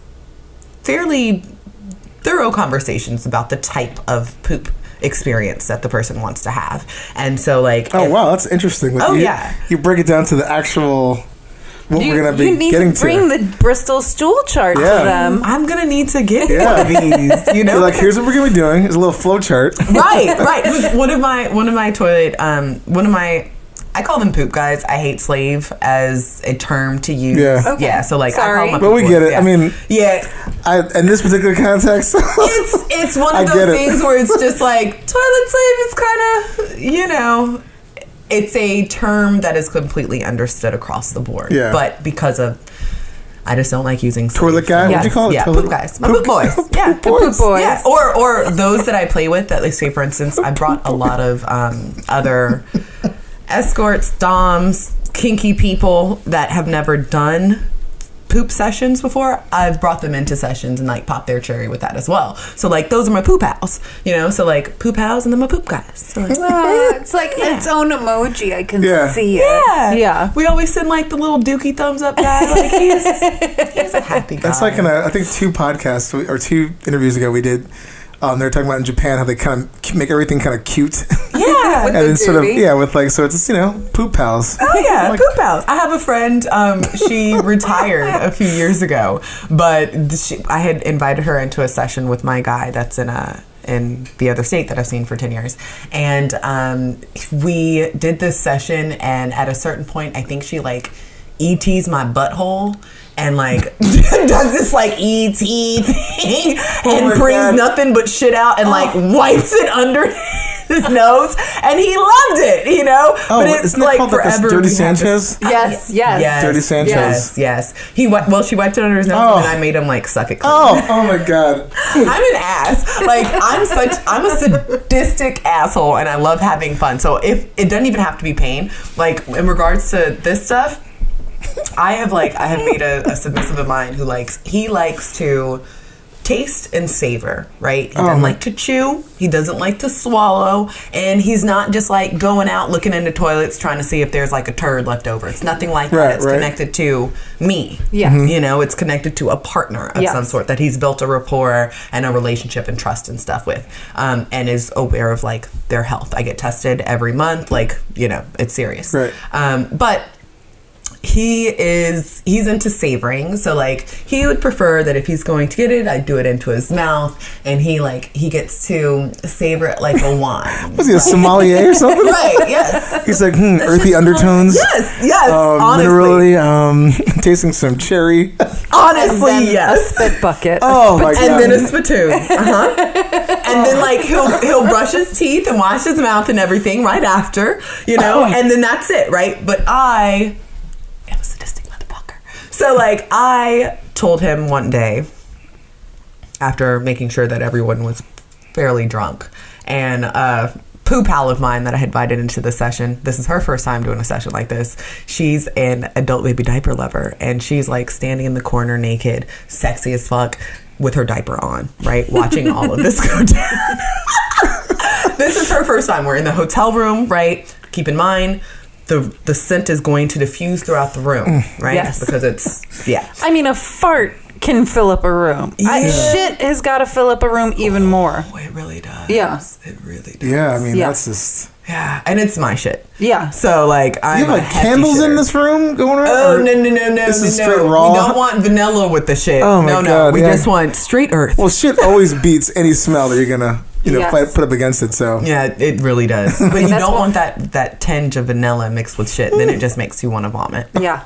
fairly thorough conversations about the type of poop experience that the person wants to have. And so like wow, that's interesting. Like, you break it down to the actual what we're gonna be getting to. You need to bring the Bristol stool chart to them. I'm gonna need to get one of these. You know, you're like, here's what we're gonna be doing. It's a little flow chart. right. One of my toilet I call them poop guys. I hate slave as a term to use. Yeah. Okay. Yeah. So like, Sorry. I call them but we get it. Yeah. I mean, in this particular context, it's one of those things where it's just like toilet slave is kind of, it's a term that is completely understood across the board. Yeah. But because of, I just don't like using slave. Toilet guy. What'd you call it? Yeah, poop guys. Poop boys. Yeah, poop boys. Yeah. Or those that I play with. That, like, say for instance, I brought a lot of other escorts, doms, kinky people that have never done poop sessions before, I've brought them into sessions and like popped their cherry with that as well. So like those are my Poo Pals, you know. So like Poo Pals and then my poop guys. So like, It's like its own emoji. I can see it. yeah. We always send like the little dookie thumbs up guy. Like he's a happy guy. That's like I think 2 podcasts or 2 interviews ago we did. They were talking about in Japan how they kind of make everything kind of cute. Yeah. With and the then sort of duty. with like, so it's, Poop Pals. Oh yeah, Like- Poo Pals. I have a friend. She retired a few years ago, but I had invited her into a session with my guy that's in the other state that I've seen for 10 years. And we did this session, and at a certain point, I think she like ET's my butthole and like does this like ET thing and my brings God. nothing but shit out and like wipes it under his nose, and he loved it, you know. Oh, but it's isn't it like called like this forever. Dirty we have this- Sanchez? Yes. Dirty Sanchez. Yes. He she wiped it under his nose, Oh. and then I made him like suck it clean. Oh my God. I'm an ass. Like I'm a sadistic asshole, and I love having fun. So if it doesn't even have to be pain, like in regards to this stuff, I have made a submissive of mine who likes to taste and savor, right? He doesn't like to chew. He doesn't like to swallow. And he's not just like going out looking into toilets trying to see if there's like a turd left over. It's nothing like that. It's connected to me. Yeah. You know, it's connected to a partner of some sort that he's built a rapport and a relationship and trust and stuff with. And is aware of like their health. I get tested every month. Like, you know, it's serious. Right. But he's into savoring, so like he would prefer that if he's going to get it, I do it into his mouth, and he gets to savor it like a wine. Was he a sommelier or something? Right, yes. He's like, earthy undertones. Yes, honestly. Minerally, tasting some cherry. Honestly, And then yes. a spit bucket. Oh my God. And then a spittoon. And then like he'll brush his teeth and wash his mouth and everything right after, you know, and then that's it, right? But I am a sadistic motherfucker. So like I told him one day, after making sure that everyone was fairly drunk, and Poo Pal of mine that I had invited into the session, this is her first time doing a session like this. She's an adult baby diaper lover, and she's like standing in the corner naked, sexy as fuck, with her diaper on, right? Watching all of this go down. This is her first time. We're in the hotel room, right? Keep in mind, the scent is going to diffuse throughout the room, right? Yes. Because it's, I mean, a fart can fill up a room. Yeah. Shit has got to fill up a room even more. Oh, it really does. Yeah. It really does. Yeah, I mean, Yeah. that's just... Yeah, and it's my shit. Yeah. So, like, I'm You have a like hefty candles in shitter. this room going around? Oh, Or- no. This is straight We raw? don't want vanilla with the shit. Oh, my no. God, We yeah. just want straight earth. Well, shit always beats any smell that you're gonna, Yes. put up against it. So Yeah, it really does. But you That's don't what- want that tinge of vanilla mixed with shit. Then it just makes you want to vomit. Yeah.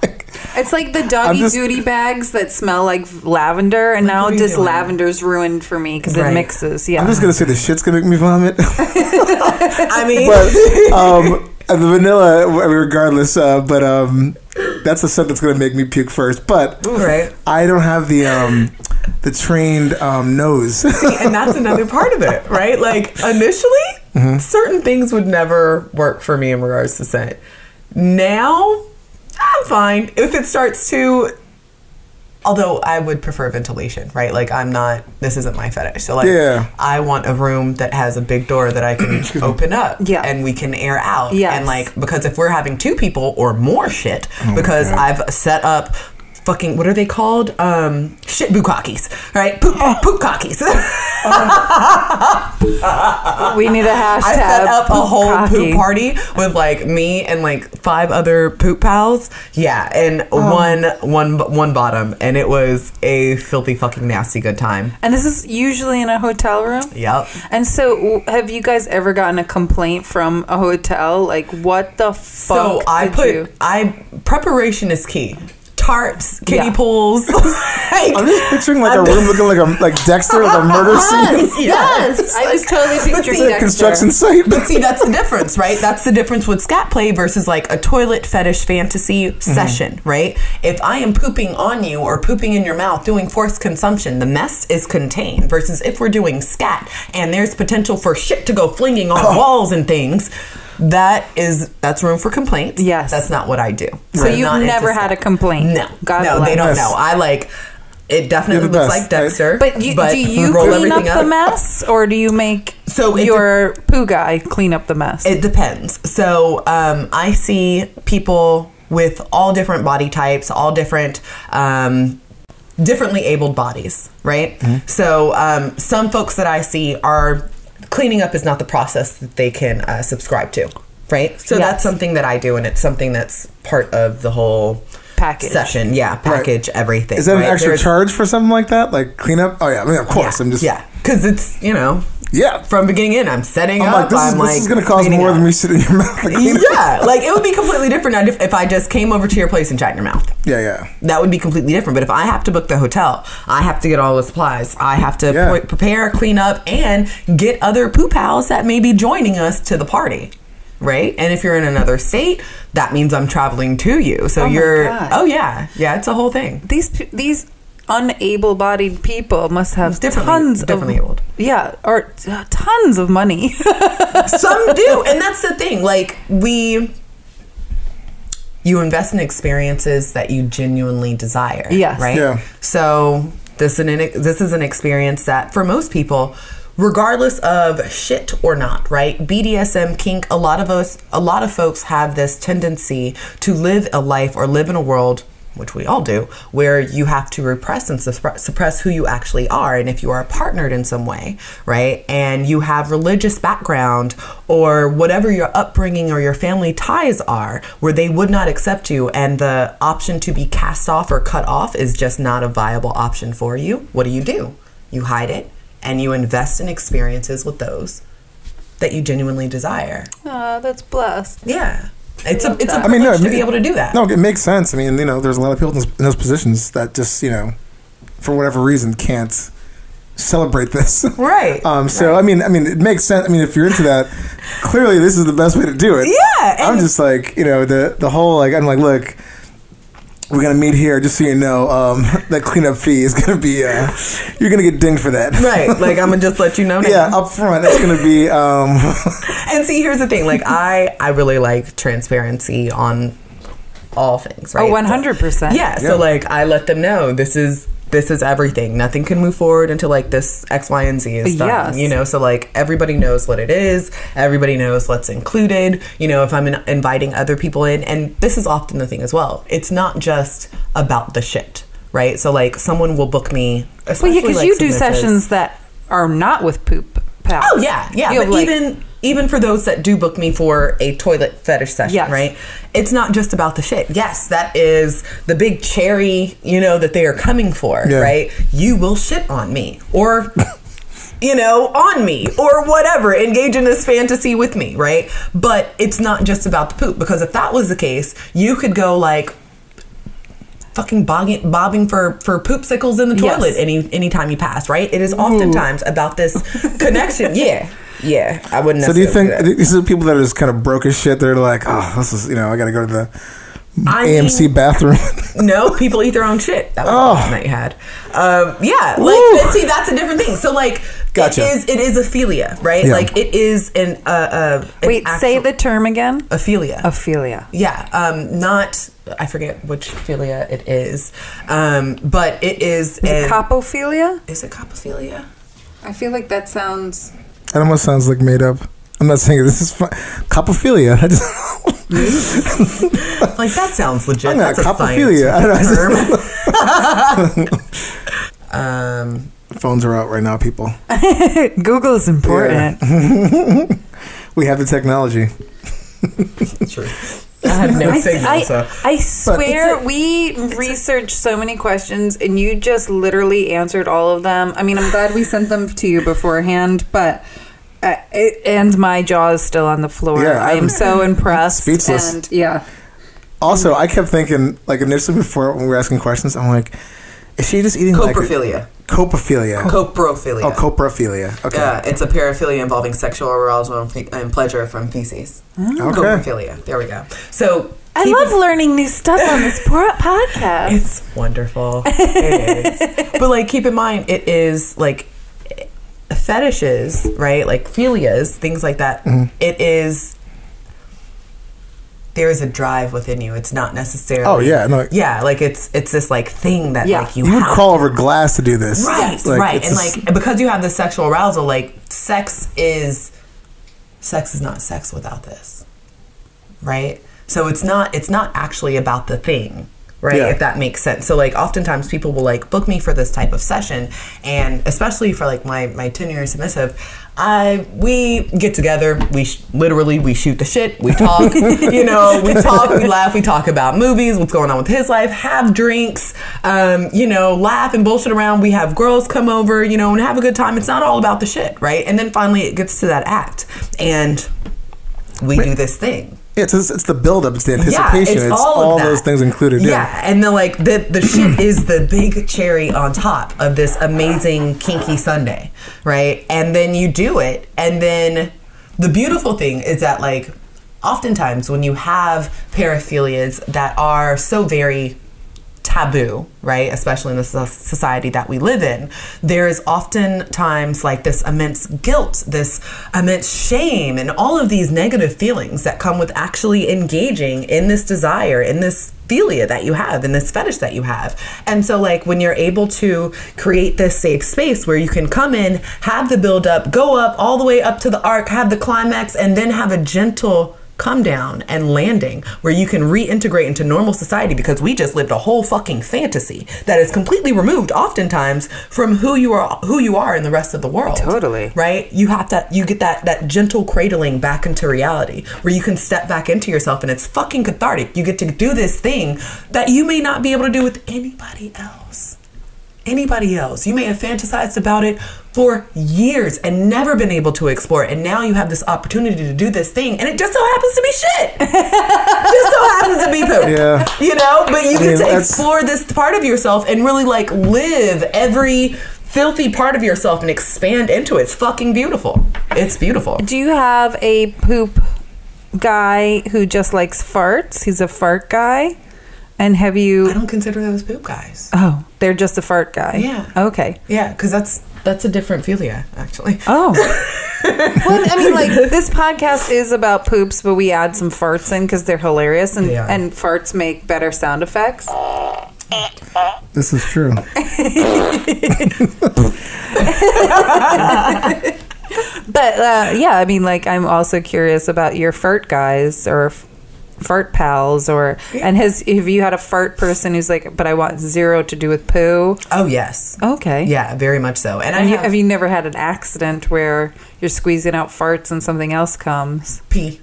It's like the doggy just- duty bags that smell like lavender, and now what are you just doing? lavender's ruined for me because Right. it mixes. Yeah. I'm just gonna say the shit's gonna make me vomit. I mean, But the vanilla, regardless. But that's the scent that's gonna make me puke first. But right. I don't have the trained nose. And that's another part of it, right? Like, initially, certain things would never work for me in regards to scent. Now, I'm fine. If it starts to... Although I would prefer ventilation, right? Like, this isn't my fetish. So, like, Yeah. I want a room that has a big door that I can open up. Yeah. And we can air out. Yes. And, like, because if we're having 2 people or more shit, because God. I've set up fucking, what are they called? Shit bukkakis, right? Poop cockies. We need a hashtag. I set up a whole cocky. poop party with like me and like 5 other poop pals. Yeah, and one bottom, and it was a filthy fucking nasty good time. And this is usually in a hotel room? Yep. And so, have you guys ever gotten a complaint from a hotel? Like, what the fuck? Preparation is key. Tarts, kiddie Yeah. pools. I'm just picturing like a room looking like Dexter, like a murder scene. Yes, I was totally picturing see, It's a Dexter. construction site. But see, that's the difference, right? That's the difference with scat play versus like a toilet fetish fantasy session, right? If I am pooping on you or pooping in your mouth doing forced consumption, the mess is contained versus if we're doing scat and there's potential for shit to go flinging on walls and things. that's room for complaints. Yes. That's not what I do. So I'm you've not never into had a stuff. complaint? No. God no, bless. they don't Yes. know. I like, it definitely You're the looks best, like Dexter. But do you roll clean up everything the mess, or do you make your poo guy clean up the mess? It depends. So I see people with all different body types, all different, differently abled bodies, right? Mm-hmm. So some folks that I see are cleaning up is not the process that they can subscribe to, right? So that's something that I do, and it's something that's part of the whole Package. session. Yeah, package everything. Is that an right? extra charge for something like that? Like cleanup? Oh yeah, I mean of course. I'm just because it's yeah. from beginning in, I'm setting I'm up. like this is going to cost cleaning more up. than me sitting in your mouth. Like, cleaning up. Yeah, like it would be completely different if I just came over to your place and chat in your mouth. Yeah. That would be completely different. But if I have to book the hotel, I have to get all the supplies. I have to prepare, clean up, and get other Poo Pals that may be joining us to the party. Right? And if you're in another state, that means I'm traveling to you. So you're... God. Oh, yeah. Yeah, it's a whole thing. These unable-bodied people must have differently abled. Yeah, or tons of money. Some do. And that's the thing. Like, you invest in experiences that you genuinely desire. Yes. Right? Yeah. So this is an experience that, for most people, regardless of shit or not, right? BDSM, kink, a lot of folks have this tendency to live a life or live in a world, which we all do, where you have to repress and suppress who you actually are. And if you are partnered in some way, right, and you have religious background or whatever your upbringing or your family ties are, where they would not accept you, and the option to be cast off or cut off is just not a viable option for you, what do? You hide it, and you invest in experiences with those that you genuinely desire. That's blessed. Yeah. It's a privilege to be able to do that. No, it makes sense. I mean, there's a lot of people in those positions that just, for whatever reason can't celebrate this. Right. So, I mean, it makes sense. I mean, if you're into that, clearly this is the best way to do it. Yeah. I'm just like, the whole, like, I'm like, look, we're going to meet here, just so you know, that cleanup fee is going to be, you're going to get dinged for that. Right. Like, I'm going to just let you know now. Yeah, up front, it's going to be... And see, here's the thing. Like, I really like transparency on all things, right? Oh, 100%. Yeah. So, like, I let them know this is everything. Nothing can move forward until, like, this X, Y, and Z is done. Yes. So, like, everybody knows what it is. Everybody knows what's included. If I'm inviting other people in. And this is often the thing as well. It's not just about the shit, right? So, like, someone will book me. Well, yeah, because you do sessions that are not with Poop Pal. Oh, yeah. Yeah. But even for those that do book me for a toilet fetish session, right? It's not just about the shit. Yes, that is the big cherry, that they are coming for, right? You will shit on me or, on me or whatever. Engage in this fantasy with me, right? But it's not just about the poop, because if that was the case, you could go like fucking bobbing for poopsicles in the toilet anytime you pass, right? It is oftentimes about this connection. Yeah, I wouldn't. So do you think these are people that are just kind of broke as shit? They're like, oh, this is, I got to go to the AMC bathroom. No, people eat their own shit. That was the question that you had. See, that's a different thing. So, like, gotcha. It is aphilia, right? Yeah. Like, it is an Wait, say the term again. Aphilia. Aphilia. Yeah. Not. I forget which philia it is, but it is. Is it copophilia? Is it copophilia? I feel like that sounds. It almost sounds like made up. I'm not saying this is copophilia. Like, that sounds legit. That's a copophilia. scientific term. Phones are out right now, people. Google is important. Yeah. We have the technology. True. I have no signal, so. I swear we researched so many questions and you just literally answered all of them. I mean, I'm glad we sent them to you beforehand, but and my jaw is still on the floor. Yeah, I am so impressed. Speechless. And yeah. Also, I kept thinking, like, initially before when we were asking questions, I'm like, is she just eating coprophilia? Coprophilia. Coprophilia. Oh, coprophilia. Okay. Yeah, it's a paraphilia involving sexual arousal and pleasure from feces. Okay. Coprophilia. There we go. So I love learning new stuff on this podcast. It's wonderful. It is. But, like, keep in mind, it is, like, fetishes, right? Like, philias, things like that. Mm-hmm. It is there's a drive within you. It's not necessarily. Oh yeah, no. Yeah, like it's this like thing that like You would crawl over glass to do this. Right, Like, right, and it's like because you have this sexual arousal, like sex is not sex without this, right? So it's not actually about the thing. Right, Yeah. if that makes sense. So like oftentimes people will like book me for this type of session, and especially for like my 10-year submissive, we get together, we shoot the shit, we talk, we talk, we laugh, we talk about movies, what's going on with his life, have drinks, laugh and bullshit around. We have girls come over, and have a good time. It's not all about the shit, right? And then finally it gets to that act, and we do this thing. Yeah, it's the build-up, it's the anticipation, it's it's all of that. those things included. Yeah, and the shit is the big cherry on top of this amazing kinky Sunday, right? And then you do it, and then the beautiful thing is that like oftentimes when you have paraphilias that are so very taboo, right, especially in the society that we live in, there is oftentimes like this immense guilt, this immense shame, and all of these negative feelings that come with actually engaging in this desire, in this philia that you have, in this fetish that you have. And so like when you're able to create this safe space where you can come in, have the build up, go up all the way up to the arc, have the climax, and then have a gentle come down and landing where you can reintegrate into normal society, because we just lived a whole fucking fantasy that is completely removed oftentimes from who you are in the rest of the world. Totally. Right? You get that gentle cradling back into reality where you can step back into yourself, and it's fucking cathartic. You get to do this thing that you may not be able to do with anybody else. You may have fantasized about it for years and never been able to explore it, and now you have this opportunity to do this thing, and it just so happens to be shit. Just so happens to be poop. Yeah. But you get to explore this part of yourself and really like live every filthy part of yourself and expand into it. It's fucking beautiful. It's beautiful. Do you have a poop guy who just likes farts? He's a fart guy. And have you... I don't consider those poop guys. Oh, they're just a fart guy. Yeah. Okay. Yeah, because that's a different philia, actually. Oh. Well, I mean, like, this podcast is about poops, but we add some farts in because they're hilarious, and farts make better sound effects. This is true. But, yeah, I mean, like, I'm also curious about your fart guys or... fart pals, and have you had a fart person who's like, but I want zero to do with poo? Oh yes. Okay. Yeah, very much so. And have you never had an accident where you're squeezing out farts and something else comes? Pee.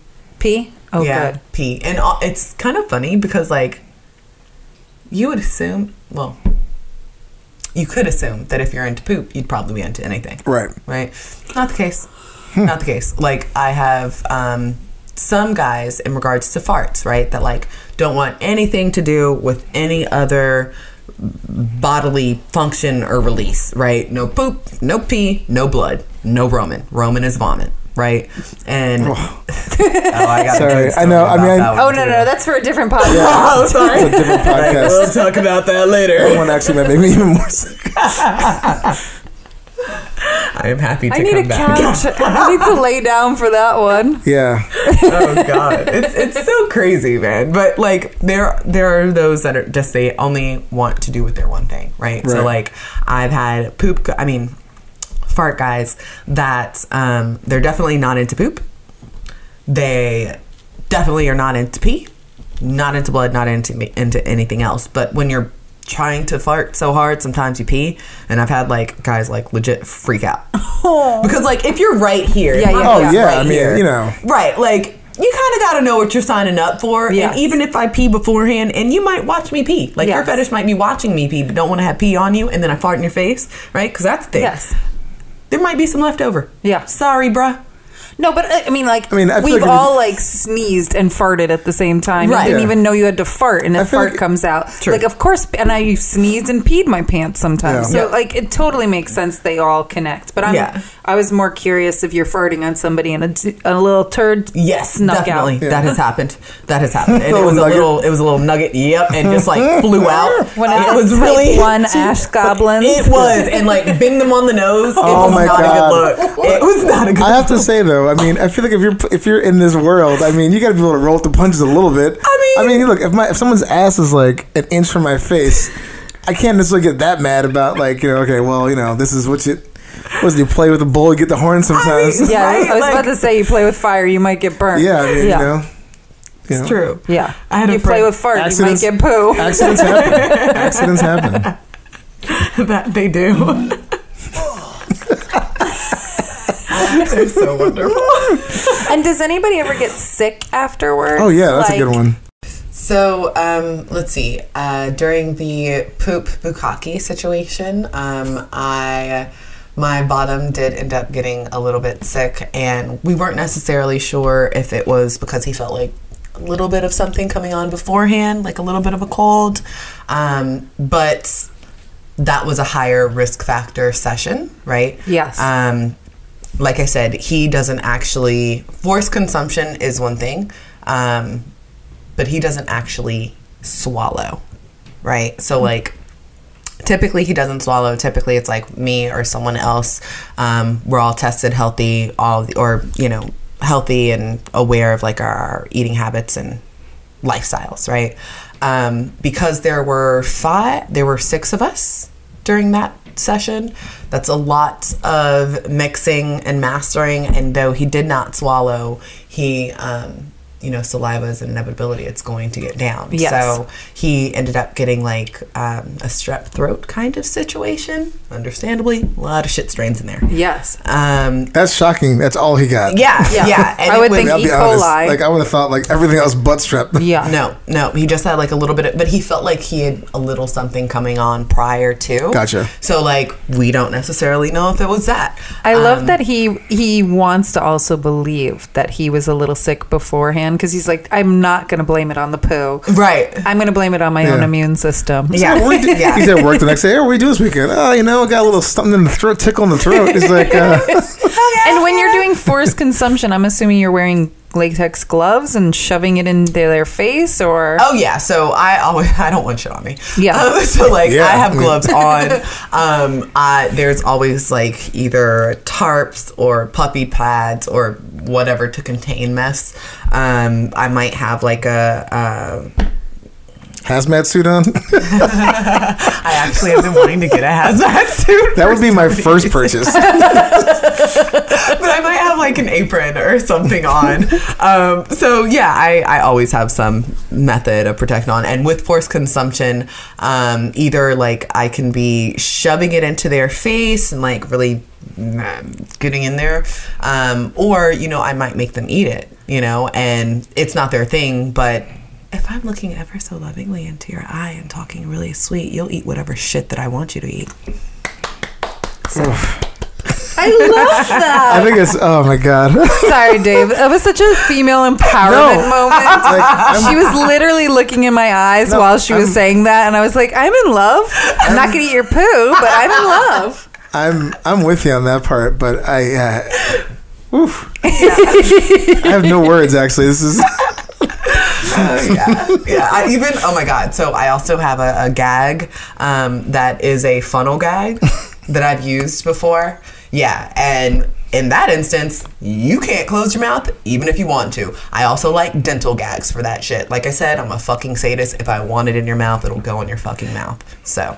Oh, yeah, good. Pee. And it's kind of funny because like you would assume, well, you could assume that if you're into poop, you'd probably be into anything. Right. Not the case. Not the case. Like I have some guys in regards to farts, right, that like don't want anything to do with any other bodily function or release, right? No poop, no pee, no blood, no Roman. Roman is vomit, right? And I got sorry, I know. I mean, no, that's for a different podcast. Yeah, oh, sorry. It's a different podcast. Right, we'll talk about that later. That one actually might make me even more sick. I am happy to I need come a back. couch. I need to lay down for that one. Yeah. Oh god, it's so crazy, man. But like there are those that are just they only want to do with their one thing, right? So like I've had fart guys that they're definitely not into poop. They definitely are not into pee, not into blood, not into anything else. But when you're trying to fart so hard, sometimes you pee, and I've had like guys like legit freak out because like if you're right here, I mean, you know, right, like you kind of got to know what you're signing up for. Yes. And even if I pee beforehand, and you might watch me pee, like your fetish might be watching me pee, but don't want to have pee on you, and then I fart in your face, right? Because that's the thing. Yes, there might be some left over. Yeah, sorry, bruh. No, but I mean, I we've all like sneezed and farted at the same time. Right. You didn't even know you had to fart, and a fart like comes out. True. Like, of course, and I sneezed and peed my pants sometimes. Yeah. So, like, it totally makes sense. They all connect. But I was more curious if you're farting on somebody and a little turd snuck definitely. out. Yeah. That has happened. And it was nugget. a little nugget. Yep, and just like flew out. When it it was type really 1 ash goblins. It was, and like bing them on the nose. Oh it was my not God. a good look. It was not a good. I have to say though, though. I mean, I feel like if you're in this world, I mean, you got to be able to roll with the punches a little bit. I mean, look, if someone's ass is like an inch from my face, I can't necessarily get that mad about like, okay, well, this is what you play with the bull, you get the horn sometimes. I was about to say, you play with fire, you might get burnt. Yeah, I mean, It's true. Yeah. I had you play with fart, you might get poo. Accidents happen. That they do. They're so wonderful. And does anybody ever get sick afterwards? Oh yeah, that's a good one. So let's see. During the poop bukkake situation, my bottom did end up getting a little bit sick, and we weren't necessarily sure if it was because he felt like a little bit of something coming on beforehand, like a little bit of a cold, but that was a higher risk factor session, right? Yes. Like I said, he doesn't actually, forced consumption is one thing, but he doesn't actually swallow, right? So like, typically he doesn't swallow. Typically it's like me or someone else. We're all tested healthy, healthy and aware of like our eating habits and lifestyles, right? Because there were 6 of us during that session. That's a lot of mixing and mastering, and though he did not swallow, he saliva is an inevitability, it's going to get down. Yes. So he ended up getting like a strep throat kind of situation. Understandably, a lot of shit strains in there. Yes. That's shocking. That's all he got. Yeah. And I would think I'll E. be honest, coli. like I would have thought like everything else but strep. Yeah. No, he just had like a little bit but he felt like he had a little something coming on prior to. Gotcha. So like we don't necessarily know if it was that. I love that he wants to also believe that he was a little sick beforehand, because he's like, I'm not going to blame it on the poo. Right. I'm going to blame it on my own immune system. Yeah. He's at work the next day. Hey, what do we do this weekend? Oh, I got a little something in the throat, tickle in the throat. He's like, And when you're doing forced consumption, I'm assuming you're wearing latex gloves and shoving it into their face, or? Oh yeah, so I don't want shit on me. Yeah. So like I have gloves on. There's always like either tarps or puppy pads or whatever to contain mess. I might have like a hazmat suit on. I actually have been wanting to get a hazmat suit. That would be my first purchase. But I might have like an apron or something on. So yeah, I always have some method of protecting on. And with forced consumption, either like I can be shoving it into their face and like really getting in there, or I might make them eat it, and it's not their thing, but if I'm looking ever so lovingly into your eye and talking really sweet, you'll eat whatever shit that I want you to eat. So. I love that. I think it's, oh my God. Sorry, Dave. That was such a female empowerment moment. She was literally looking in my eyes while she was saying that, and I was like, I'm in love. I'm not going to eat your poo, but I'm in love. I'm with you on that part, but I have no words, actually. This is... Oh my God. So I also have a gag that is a funnel gag that I've used before. Yeah, and in that instance, you can't close your mouth even if you want to. I also like dental gags for that shit. Like I said, I'm a fucking sadist. If I want it in your mouth, it'll go in your fucking mouth. So...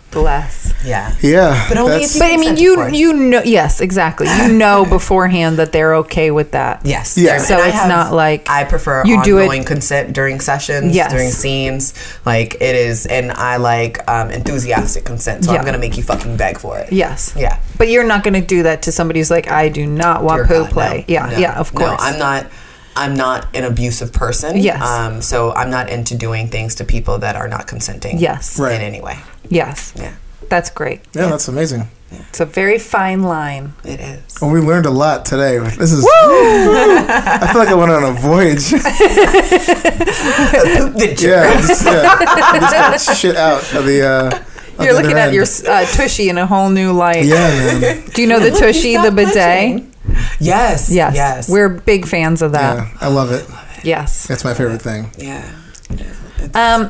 Bless. Yeah. But only if you But I mean, you know, yes, exactly. You know beforehand that they're okay with that. Yes. Yeah. So it's not like I prefer you do ongoing consent during sessions, during scenes. Like it is, and I like enthusiastic consent. So I'm gonna make you fucking beg for it. Yes. Yeah. But you're not gonna do that to somebody who's like, I do not want poo play. No, Yeah, of course. No, I'm not an abusive person. Yes. So I'm not into doing things to people that are not consenting. Yes. In Right. any way. Yes. Yeah. That's great. Yeah, that's amazing. It's a very fine line. It is. Well, we learned a lot today. This is... I feel like I went on a voyage. Just got shit out of the... You're looking at your tushy in a whole new light. Yeah, man. Do you know the tushy, the bidet? Yes. We're big fans of that. Yeah, I love it. Yes. That's my favorite thing. Yeah.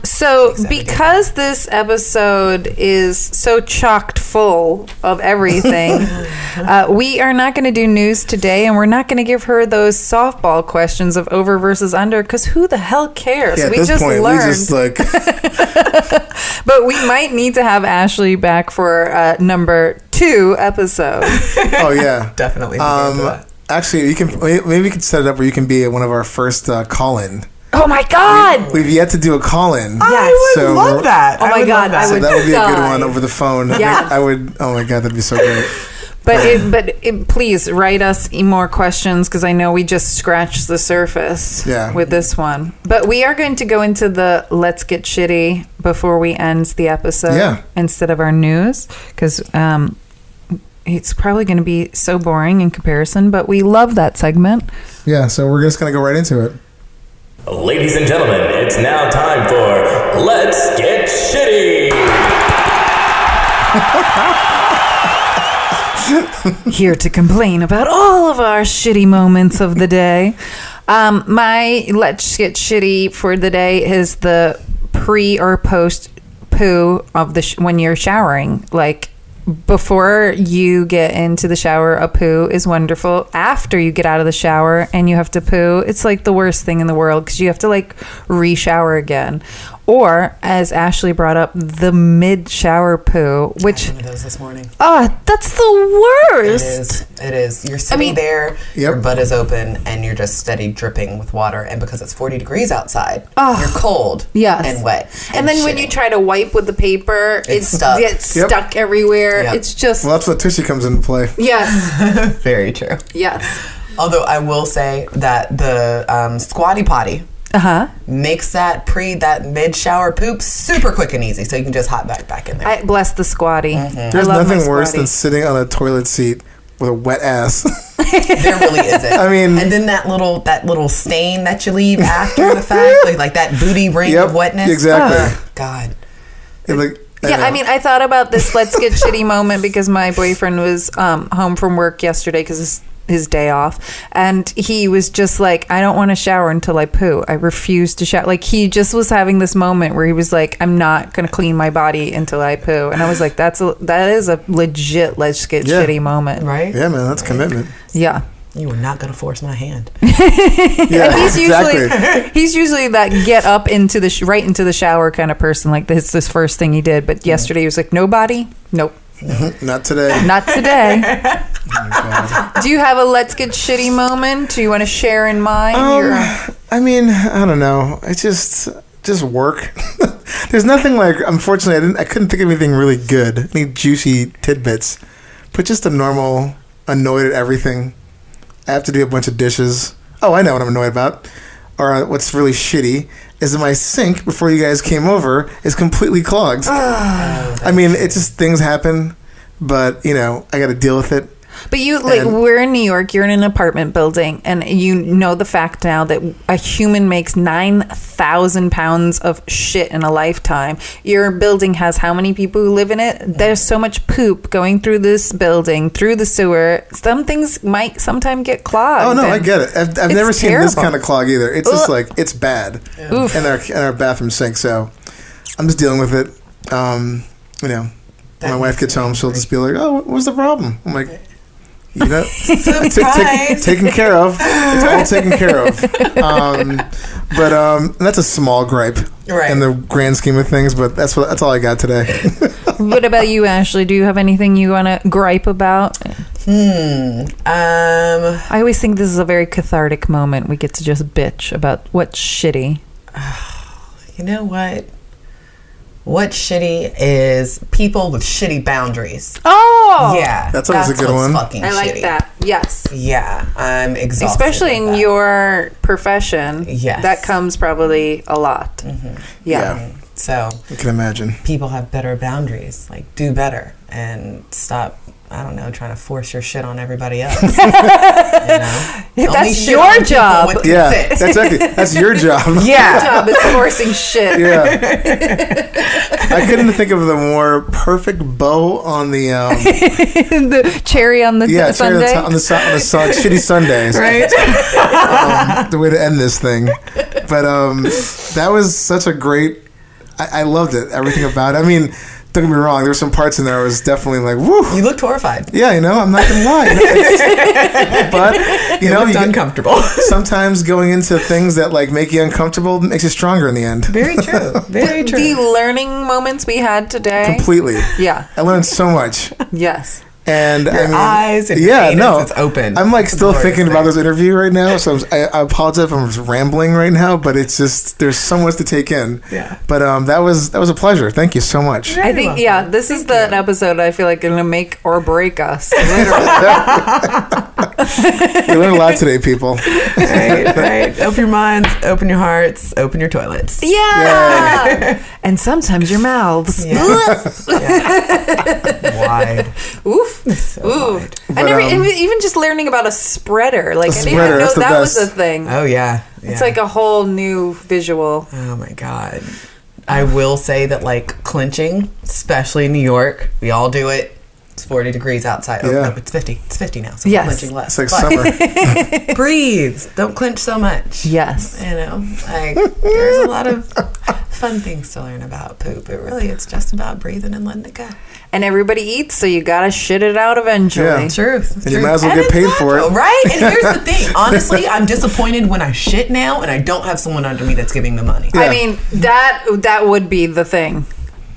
So because this episode is so chocked full of everything, we are not going to do news today, and we're not going to give her those softball questions of over versus under, because who the hell cares? Yeah, we at this just point, learned. we just like... But we might need to have Ashley back for number 2 episode. Oh, yeah. Definitely. That. Actually, you can maybe we could set it up where you can be one of our first call-in. Oh my God! We've yet to do a call-in. I would love that. Oh my God, I So would that would be a good die. one over the phone. Yes. I would. Oh my God, that'd be so great. But please write us more questions, because I know we just scratched the surface with this one. But we are going to go into the let's get shitty before we end the episode instead of our news, because it's probably going to be so boring in comparison, but we love that segment. Yeah, so we're just going to go right into it. Ladies and gentlemen, it's now time for Let's Get Shitty! Here to complain about all of our shitty moments of the day. My let's get shitty for the day is the pre or post poo of the when you're showering. Like, before you get into the shower, a poo is wonderful. After you get out of the shower and you have to poo, it's like the worst thing in the world, because you have to like re-shower again. Or, as Ashley brought up, the mid-shower poo, which... I had one of those this morning. Oh, that's the worst. It is. You're sitting there, your butt is open, and you're just steady dripping with water. And because it's 40 degrees outside, you're cold and wet. And then when you try to wipe with the paper, it's stuck everywhere. Yep. It's just... Well, that's what tissue comes into play. Yes. Very true. Yes. Although I will say that the squatty potty makes that mid-shower poop super quick and easy, so you can just hop back in there. I bless the squatty. There's nothing worse than sitting on a toilet seat with a wet ass. There really isn't. I mean, and then that little stain that you leave after the fact, like that booty ring of wetness. Exactly. God. I mean, I thought about this let's get shitty moment because my boyfriend was home from work yesterday because his day off, and he was just like, I don't want to shower until I poo. I refuse to shower. Like, he just was having this moment where he was like, I'm not going to clean my body until I poo. And I was like, that is a legit let's get shitty moment. Right? Yeah, man, that's commitment. Yeah. You were not going to force my hand. Yeah, he's usually that get up into the right into the shower kind of person. Like, this first thing he did. But yesterday he was like, no body? Nope. Not today. Not today. Oh my God. Do you have a let's get shitty moment? Do you want to share in mine? I mean, I don't know. I just work. There's nothing like, unfortunately, I couldn't think of anything really good. Any juicy tidbits. But just a normal annoyed at everything. I have to do a bunch of dishes. Oh, I know what I'm annoyed about. Or what's really shitty is that my sink, before you guys came over, is completely clogged. I mean, it's just things happen, but, I got to deal with it. But we're in New York, you're in an apartment building, and you know the fact now that a human makes 9,000 pounds of shit in a lifetime. Your building has how many people who live in it? There's so much poop going through this building, through the sewer. Some things might sometime get clogged. Oh, no, I get it. I've never seen this kind of clog either. It's just like, it's bad in our bathroom sink, so I'm just dealing with it. When my wife gets home, she'll just be like, oh, what's the problem? I'm like... taken care of. It's all taken care of. But that's a small gripe in the grand scheme of things. But that's all I got today. What about you, Ashley? Do you have anything you want to gripe about? I always think this is a very cathartic moment. We get to just bitch about what's shitty. You know what? What's shitty is people with shitty boundaries. Oh! Yeah. That's always a good one. Fucking I like shitty. that. Yes. Yeah. I'm exhausted. Especially in your profession. Yes. That comes probably a lot. Mm-hmm. Yeah. So I can imagine. People have better boundaries. Like, do better and stop, I don't know, trying to force your shit on everybody else. That's your job. Yeah, that's your job. Yeah. Your job is forcing shit. Yeah. I couldn't think of the more perfect bow on the the cherry on the Sunday. On the shitty Sundays. Right. The way to end this thing. But that was such a great. I loved it. Everything about it. I mean, don't get me wrong. There were some parts in there I was definitely like, woo. You looked horrified. Yeah, I'm not gonna lie. But you looked uncomfortable. Sometimes going into things that like make you uncomfortable makes you stronger in the end. Very true. Very true. The learning moments we had today. Completely. Yeah. I learned so much. Yes. And your eyes and your anus, it's open. I'm like still Glorious thinking about this interview right now, so I apologize if I'm just rambling right now, but it's just there's so much to take in. Yeah. But that was a pleasure. Thank you so much. I think this is the episode I feel like going to make or break us. Literally. We learned a lot today, people. Right. Open your minds, open your hearts, open your toilets. Yeah. And sometimes your mouths. Yeah. Wide. Oof. So Ooh. wide. I never even just learning about a spreader. Like I didn't even know the that was best. a thing. Oh yeah. It's like a whole new visual. Oh my god. I will say that like clinching, especially in New York, we all do it. It's 40 degrees outside. Oh Yeah. no, it's 50. It's 50 now. So Yes. we're clinching less. It's like But summer. breathe. Don't clinch so much. Yes. Like there's a lot of fun things to learn about poop. But really it's just about breathing and letting it go. And everybody eats, so you gotta shit it out eventually. Yeah. Truth. And you might as well get paid for it. Right? And here's the thing. Honestly, I'm disappointed when I shit now and I don't have someone under me that's giving the money. Yeah. I mean, that would be the thing.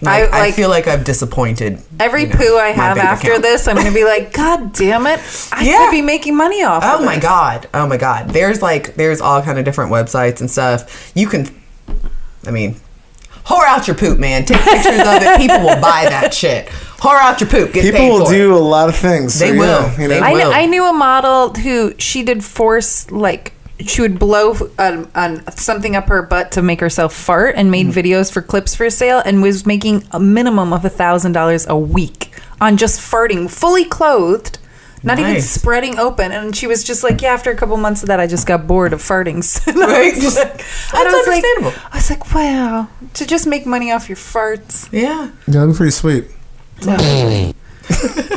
I feel like I've disappointed every poo I have bank after account. this, I'm gonna be like, God damn it! I Yeah. could be making money off. Oh of my this. god. Oh my god. There's all kind of different websites and stuff. You can whore out your poop, man. Take pictures of it. People will buy that shit. Whore out your poop. Get People paid will for do it. a lot of things. They will. They will. I knew a model who she did force like she would blow on something up her butt to make herself fart and made videos for clips for sale and was making a minimum of $1,000 a week on just farting fully clothed. Not even Nice. spreading open, and she was just like, "Yeah." After a couple months of that, I just got bored of farting. Right. That's understandable. I was like, "Wow, to just make money off your farts." Yeah. Yeah, that'd be pretty sweet.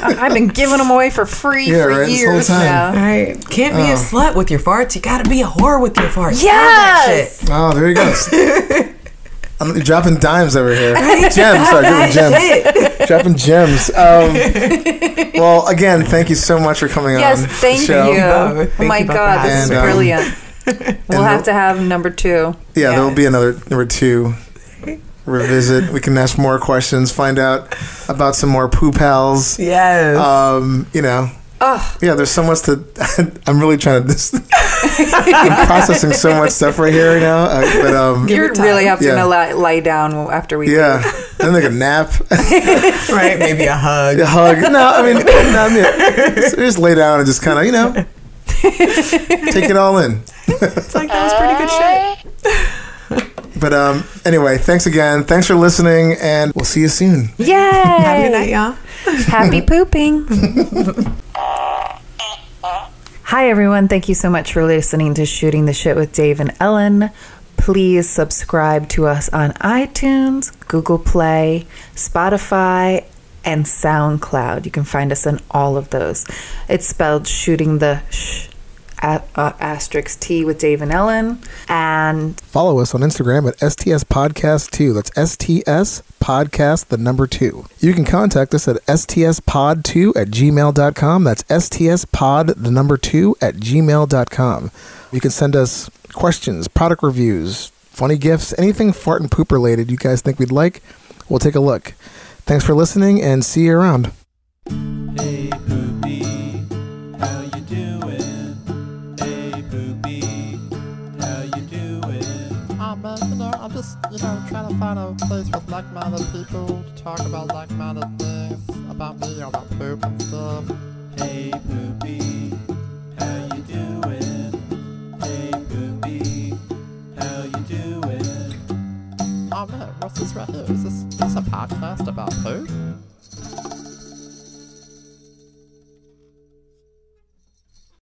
I've been giving them away for free Yeah, for right, this whole years time. now. Right. Can't be a slut with your farts. You gotta be a whore with your farts. Yes! Have that Oh, there you go. I'm dropping dimes over here. Gems. Sorry, giving gems. Dropping gems. Well, again, thank you so much for coming Yes, on thank the show. you. both. Oh Thank my you both God, for this is having me. brilliant. We'll have to have number 2. Yeah, there will be another number 2. Revisit. We can ask more questions, find out about some more Poo Pals. Yes. Yeah, there's so much to. I'm really trying to. I'm processing so much stuff right here right now. But You it time. really have to Yeah. lie down after we yeah, then like a nap, Right. Maybe a hug. a hug. Just lay down and just kind of take it all in. It's like that was pretty good shit. But anyway, thanks again. Thanks for listening, and we'll see you soon. Yay! Have a good night, y'all. Happy pooping. Hi, everyone. Thank you so much for listening to Shooting the Shit with Dave and Ellen. Please subscribe to us on iTunes, Google Play, Spotify, and SoundCloud. You can find us on all of those. It's spelled Shooting the asterisk T with Dave and Ellen. And Follow us on Instagram at STS Podcast 2. That's STS Podcast, the number 2. You can contact us at stspod2@gmail.com. That's stspod, the number 2, @gmail.com. You can send us questions, product reviews, funny gifts, anything fart and poop related you guys think we'd like. We'll take a look. Thanks for listening, and see you around. Hey Poopy, how you doing? Hey Poopy, how you doing? Man, I'm just, trying to find a place with like-minded people to talk about like-minded things about me, about poop and stuff. Hey Poopy, how you doing? Hey Poopy, how you doing? Oh man, what's this right here? Is this a podcast about poop?